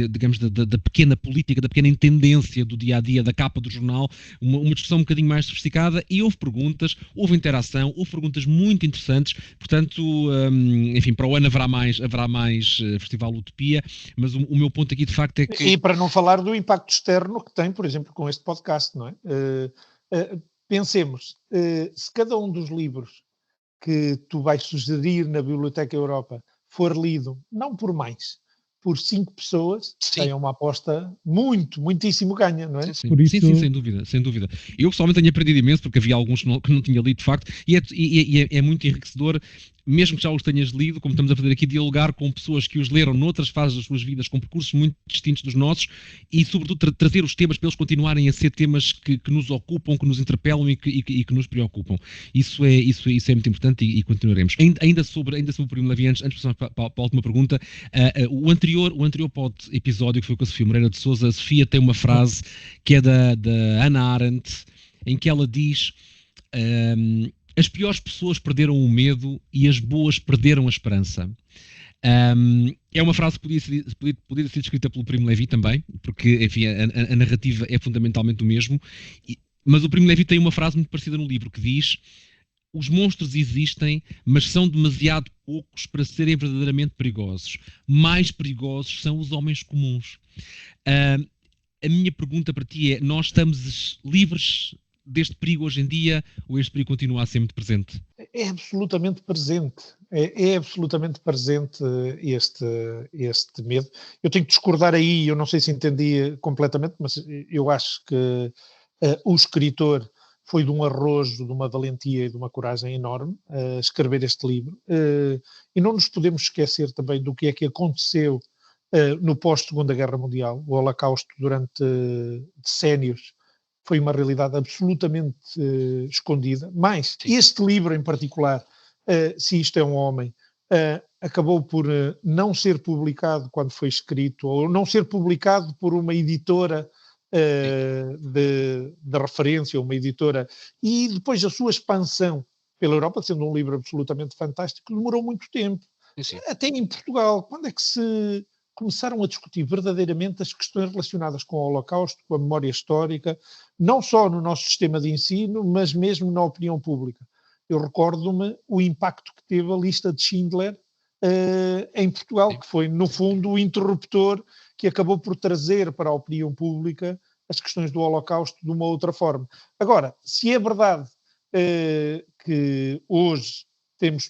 digamos, da pequena política, da pequena intendência do dia-a-dia, da capa do jornal, uma discussão um bocadinho mais sofisticada, e houve perguntas, houve interação, houve perguntas muito interessantes, portanto, enfim, para o ano haverá mais Festival Utopia, mas o meu ponto aqui de facto é que... E para não falar do impacto externo que tem, por exemplo, com este podcast, não é? Pensemos, se cada um dos livros que tu vais sugerir na Biblioteca Europa for lido, não por mais, por 5 pessoas, é uma aposta muitíssimo ganha, não é? Sim, sem dúvida. Eu pessoalmente tenho aprendido imenso, porque havia alguns que não tinha lido de facto, e é muito enriquecedor mesmo que já os tenhas lido, como estamos a fazer aqui, dialogar com pessoas que os leram noutras fases das suas vidas, com percursos muito distintos dos nossos, e sobretudo trazer os temas para eles continuarem a ser temas que nos ocupam, que nos interpelam e que nos preocupam. Isso é muito importante e continuaremos. Ainda sobre o Primo Levi, antes de passar para a última pergunta, o anterior episódio, que foi com a Sofia Moreira de Sousa, a Sofia tem uma frase que é da Hannah Arendt, em que ela diz: as piores pessoas perderam o medo e as boas perderam a esperança. É uma frase que podia ser escrita pelo Primo Levi também, porque, enfim, a narrativa é fundamentalmente o mesmo, mas o Primo Levi tem uma frase muito parecida no livro, que diz: os monstros existem, mas são demasiado poucos para serem verdadeiramente perigosos. Mais perigosos são os homens comuns. A minha pergunta para ti é: nós estamos livres deste perigo hoje em dia, ou este perigo continua a ser muito presente? É absolutamente presente. É absolutamente presente este medo. Eu tenho que discordar aí, eu não sei se entendi completamente, mas eu acho que o escritor foi de um arrojo, de uma valentia e de uma coragem enorme a escrever este livro. E não nos podemos esquecer também do que é que aconteceu no pós-Segunda Guerra Mundial. O Holocausto, durante decénios, foi uma realidade absolutamente escondida. Mas este livro em particular, Se Isto é um Homem, acabou por não ser publicado quando foi escrito, ou não ser publicado por uma editora de referência, uma editora, e depois a sua expansão pela Europa, sendo um livro absolutamente fantástico, demorou muito tempo. Sim. Até em Portugal, quando é que se começaram a discutir verdadeiramente as questões relacionadas com o Holocausto, com a memória histórica, não só no nosso sistema de ensino, mas mesmo na opinião pública? Eu recordo-me o impacto que teve a lista de Schindler em Portugal, que foi, no fundo, o interruptor que acabou por trazer para a opinião pública as questões do Holocausto de uma outra forma. Agora, se é verdade que hoje temos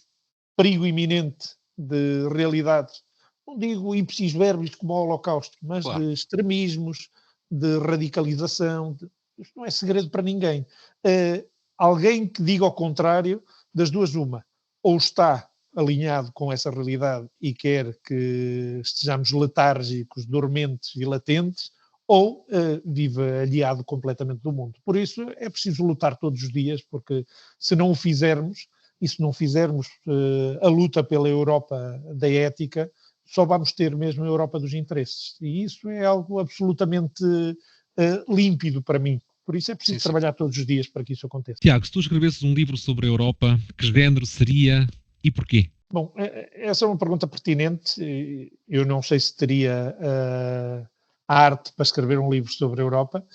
perigo iminente de realidades, não digo ipsis verbis como o Holocausto, mas claro, de extremismos, de radicalização, isto não é segredo para ninguém. Alguém que diga o contrário, das duas uma, ou está alinhado com essa realidade e quer que estejamos letárgicos, dormentes e latentes, ou vive aliado completamente do mundo. Por isso é preciso lutar todos os dias, porque se não o fizermos, e se não fizermos a luta pela Europa da ética, só vamos ter mesmo a Europa dos interesses. E isso é algo absolutamente límpido para mim. Por isso é preciso trabalhar todos os dias para que isso aconteça. Tiago, se tu escrevesses um livro sobre a Europa, que género seria e porquê? Bom, essa é uma pergunta pertinente. Eu não sei se teria a arte para escrever um livro sobre a Europa,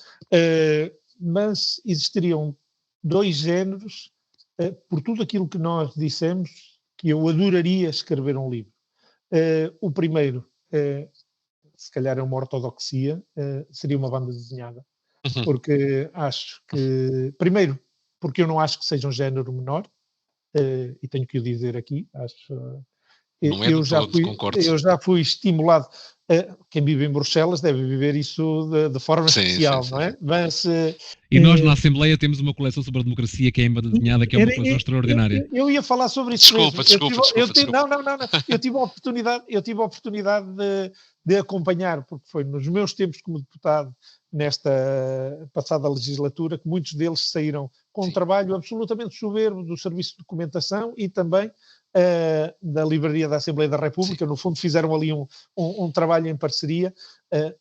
mas existiriam dois géneros, por tudo aquilo que nós dissemos, que eu adoraria escrever um livro. O primeiro, se calhar é uma ortodoxia, seria uma banda desenhada, porque acho que, primeiro, porque eu não acho que seja um género menor, e tenho que o dizer aqui, acho... Não é eu já fui estimulado. Quem vive em Bruxelas deve viver isso de forma especial, não é? Mas, e nós na Assembleia temos uma coleção sobre a democracia que é em banda desenhada, que é uma coisa extraordinária. Eu ia falar sobre isso. Desculpa. Não. Eu tive a oportunidade de acompanhar, porque foi nos meus tempos como deputado, nesta passada legislatura, que muitos deles saíram com um trabalho absolutamente soberbo do Serviço de Documentação e também da Livraria da Assembleia da República. No fundo fizeram ali um trabalho em parceria,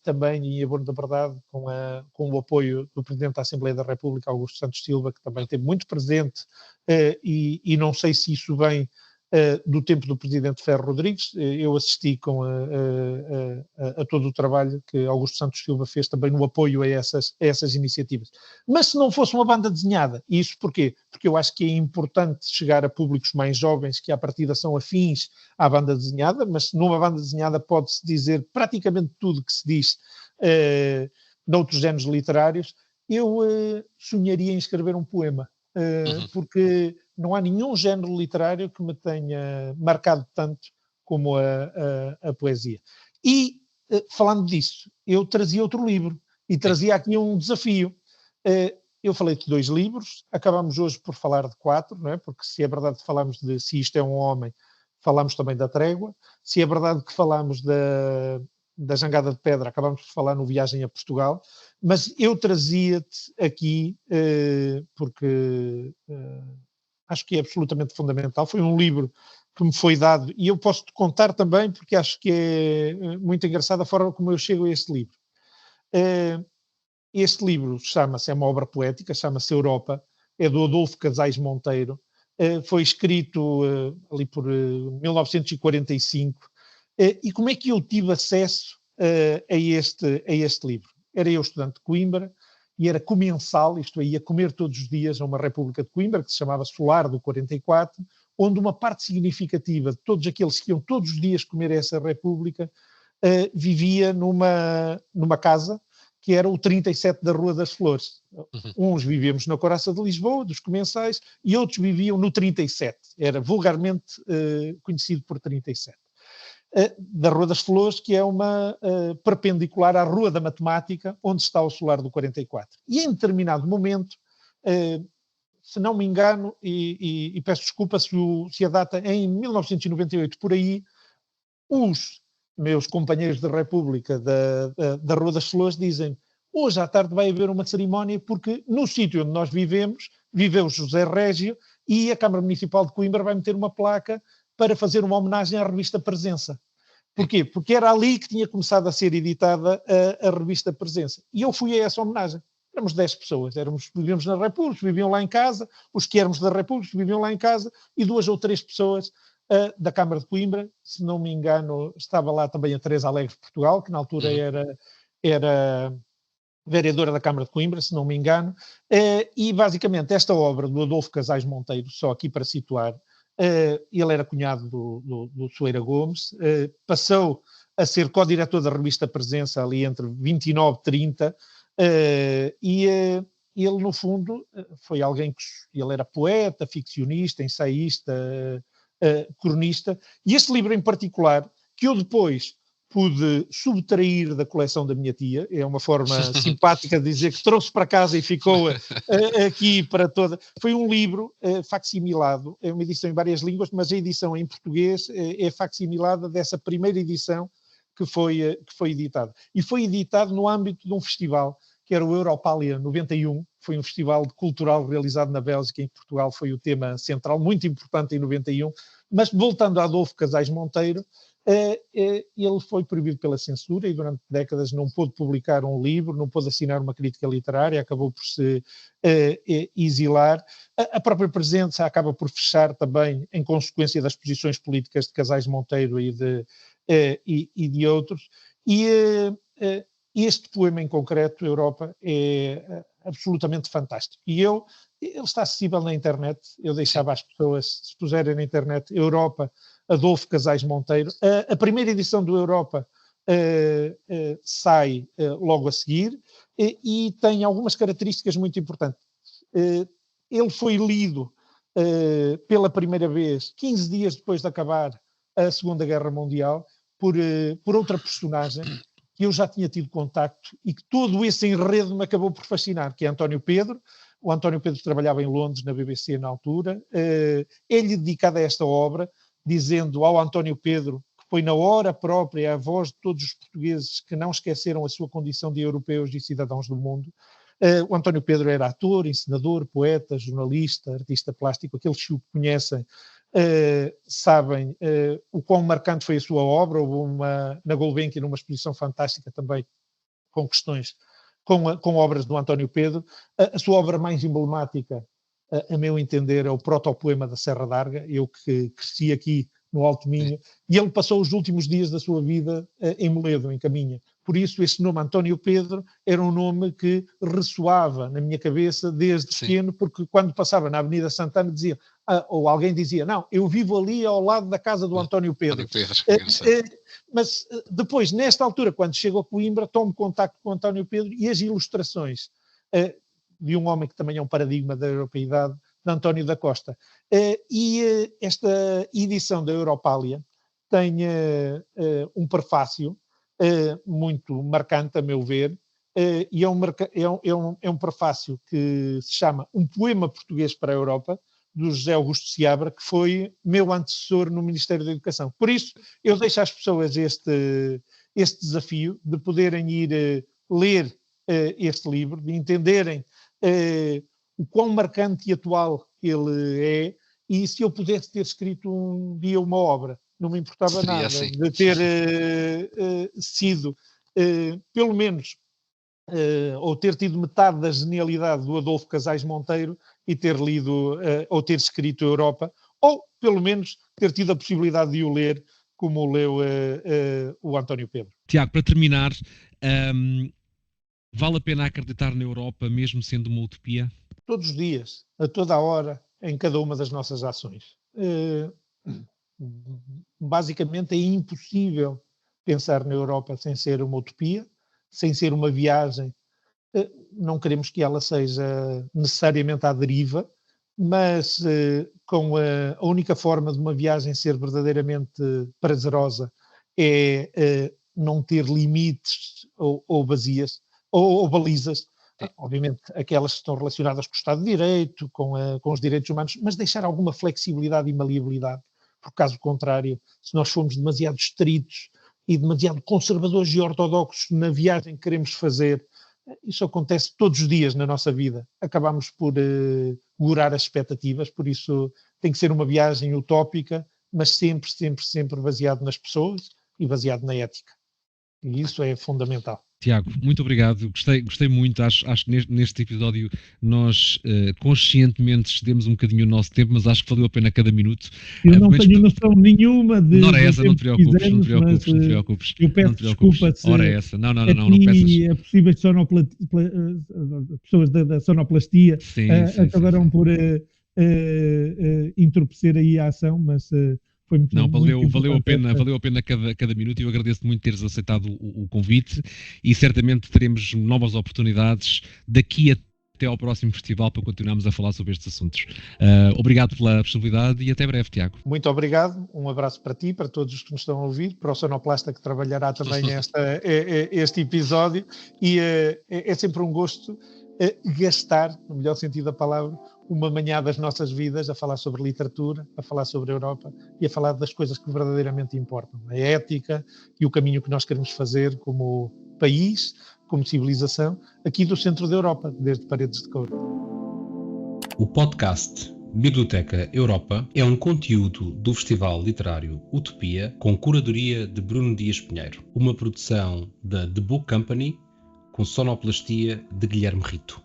também em abono da verdade, com o apoio do Presidente da Assembleia da República, Augusto Santos Silva, que também esteve muito presente, e não sei se isso vem do tempo do Presidente Ferro Rodrigues. Eu assisti a todo o trabalho que Augusto Santos Silva fez também no apoio a essas iniciativas. Mas se não fosse uma banda desenhada, e isso porquê? Porque eu acho que é importante chegar a públicos mais jovens que à partida são afins à banda desenhada, mas numa banda desenhada pode-se dizer praticamente tudo que se diz noutros géneros literários. Eu sonharia em escrever um poema, porque não há nenhum género literário que me tenha marcado tanto como a poesia. E, falando disso, eu trazia outro livro, e trazia aqui um desafio. Eu falei de 2 livros, acabamos hoje por falar de 4, não é? Porque se é verdade que falamos de Se Isto é um Homem, falamos também da Trégua. Se é verdade que falamos da Jangada de Pedra, acabamos por falar no Viagem a Portugal. Mas eu trazia-te aqui, porque acho que é absolutamente fundamental. Foi um livro que me foi dado, e eu posso-te contar também, porque acho que é muito engraçada a forma como eu chego a este livro. Este livro é uma obra poética, chama-se Europa, é do Adolfo Casais Monteiro, foi escrito ali por 1945. E como é que eu tive acesso a este livro? Era eu estudante de Coimbra e era comensal, isto é, ia comer todos os dias a uma República de Coimbra, que se chamava Solar do 44, onde uma parte significativa de todos aqueles que iam todos os dias comer a essa República vivia numa casa que era o 37 da Rua das Flores. Uns vivíamos na Coraça de Lisboa, dos comensais, e outros viviam no 37. Era vulgarmente conhecido por 37. Da Rua das Flores, que é uma perpendicular à Rua da Matemática, onde está o Solar do 44. E em determinado momento, se não me engano, e peço desculpa se a data é em 1998, por aí, os meus companheiros de República da Rua das Flores dizem: hoje à tarde vai haver uma cerimónia porque no sítio onde nós viveu José Régio, e a Câmara Municipal de Coimbra vai meter uma placa para fazer uma homenagem à revista Presença. Porquê? Porque era ali que tinha começado a ser editada a revista Presença. E eu fui a essa homenagem. Éramos 10 pessoas, vivíamos na República, viviam lá em casa, os que éramos da República viviam lá em casa, e 2 ou 3 pessoas da Câmara de Coimbra. Se não me engano, estava lá também a Teresa Alegre de Portugal, que na altura era vereadora da Câmara de Coimbra, se não me engano, e basicamente esta obra do Adolfo Casais Monteiro, só aqui para situar, ele era cunhado do Soeira Gomes, passou a ser co-diretor da revista Presença ali entre 29 e 30, e ele no fundo foi alguém ele era poeta, ficcionista, ensaísta, cronista, e este livro em particular, que eu depois pude subtrair da coleção da minha tia, é uma forma simpática de dizer que trouxe para casa e ficou aqui para toda. Foi um livro facsimilado, é uma edição em várias línguas, mas a edição em português é facsimilada dessa primeira edição que foi editada. E foi editado no âmbito de um festival, que era o Europália 91, foi um festival cultural realizado na Bélgica, em Portugal foi o tema central, muito importante em 91, mas voltando a Adolfo Casais Monteiro, ele foi proibido pela censura e durante décadas não pôde publicar um livro, não pôde assinar uma crítica literária, acabou por se exilar. A própria Presença acaba por fechar também em consequência das posições políticas de Casais Monteiro e de outros. E este poema em concreto, Europa, é absolutamente fantástico. E ele está acessível na internet. Eu deixava às pessoas, se puserem na internet, Europa, Adolfo Casais Monteiro. A primeira edição do Europa sai logo a seguir e tem algumas características muito importantes. Ele foi lido pela primeira vez 15 dias depois de acabar a Segunda Guerra Mundial por outra personagem que eu já tinha tido contacto e que todo esse enredo me acabou por fascinar, que é António Pedro. O António Pedro trabalhava em Londres, na BBC na altura. É-lhe dedicada a esta obra, dizendo ao António Pedro que foi na hora própria a voz de todos os portugueses que não esqueceram a sua condição de europeus e cidadãos do mundo. O António Pedro era ator, encenador, poeta, jornalista, artista plástico. Aqueles que o conhecem sabem o quão marcante foi a sua obra. Houve na Gulbenkian uma exposição fantástica também com questões, com obras do António Pedro. A sua obra mais emblemática, a meu entender, é o protopoema da Serra d'Arga. Eu que cresci aqui no Alto Minho, e ele passou os últimos dias da sua vida em Moledo, em Caminha. Por isso, esse nome António Pedro era um nome que ressoava na minha cabeça desde pequeno, porque quando passava na Avenida Santana dizia, ou alguém dizia, não, eu vivo ali ao lado da casa do António Pedro. Mas depois, nesta altura, quando chego a Coimbra, tomo contacto com o António Pedro e as ilustrações de um homem que também é um paradigma da europeidade, de António da Costa. E esta edição da Europália tem um prefácio muito marcante, a meu ver, e é um prefácio que se chama Um Poema Português para a Europa, do José Augusto Seabra, que foi meu antecessor no Ministério da Educação. Por isso, eu deixo às pessoas este desafio de poderem ir ler este livro, de entenderem o quão marcante e atual ele é, e se eu pudesse ter escrito um dia uma obra, não me importava Seria nada assim. de ter sido, pelo menos, ou ter tido metade da genialidade do Adolfo Casais Monteiro e ter lido, ou ter escrito Europa, ou pelo menos ter tido a possibilidade de o ler como o leu o António Pedro. Tiago, para terminar, vale a pena acreditar na Europa mesmo sendo uma utopia? Todos os dias, a toda a hora, em cada uma das nossas ações. Basicamente é impossível pensar na Europa sem ser uma utopia, sem ser uma viagem. Não queremos que ela seja necessariamente à deriva, mas com a única forma de uma viagem ser verdadeiramente prazerosa é não ter limites ou bazias, ou balizas, obviamente aquelas que estão relacionadas com o Estado de Direito, com os direitos humanos, mas deixar alguma flexibilidade e maleabilidade, porque caso contrário, se nós formos demasiado estritos e demasiado conservadores e ortodoxos na viagem que queremos fazer, isso acontece todos os dias na nossa vida, acabamos por gorar as expectativas, por isso tem que ser uma viagem utópica, mas sempre, sempre, sempre baseado nas pessoas e baseado na ética. E isso é fundamental. Tiago, muito obrigado. Gostei muito. Acho que neste episódio nós conscientemente cedemos um bocadinho o nosso tempo, mas acho que valeu a pena cada minuto. Eu não tenho noção nenhuma de. Ora essa, não te preocupes. Eu peço desculpa se. Ora essa, não peças. É possível pessoas da sonoplastia acabaram por entorpecer aí a ação, mas. Valeu a pena cada minuto e eu agradeço muito teres aceitado o convite e certamente teremos novas oportunidades daqui até ao próximo festival para continuarmos a falar sobre estes assuntos. Obrigado pela possibilidade e até breve, Tiago. Muito obrigado, um abraço para ti, para todos os que nos estão a ouvir, para o sonoplasta que trabalhará também este episódio e é sempre um gosto gastar, no melhor sentido da palavra, uma manhã das nossas vidas a falar sobre literatura, a falar sobre a Europa e a falar das coisas que verdadeiramente importam, a ética e o caminho que nós queremos fazer como país, como civilização, aqui do centro da Europa, desde Paredes de Couro. O podcast Biblioteca Europa é um conteúdo do Festival Literário Utopia com curadoria de Bruno Dias Pinheiro, uma produção da The Book Company com sonoplastia de Guilherme Rito.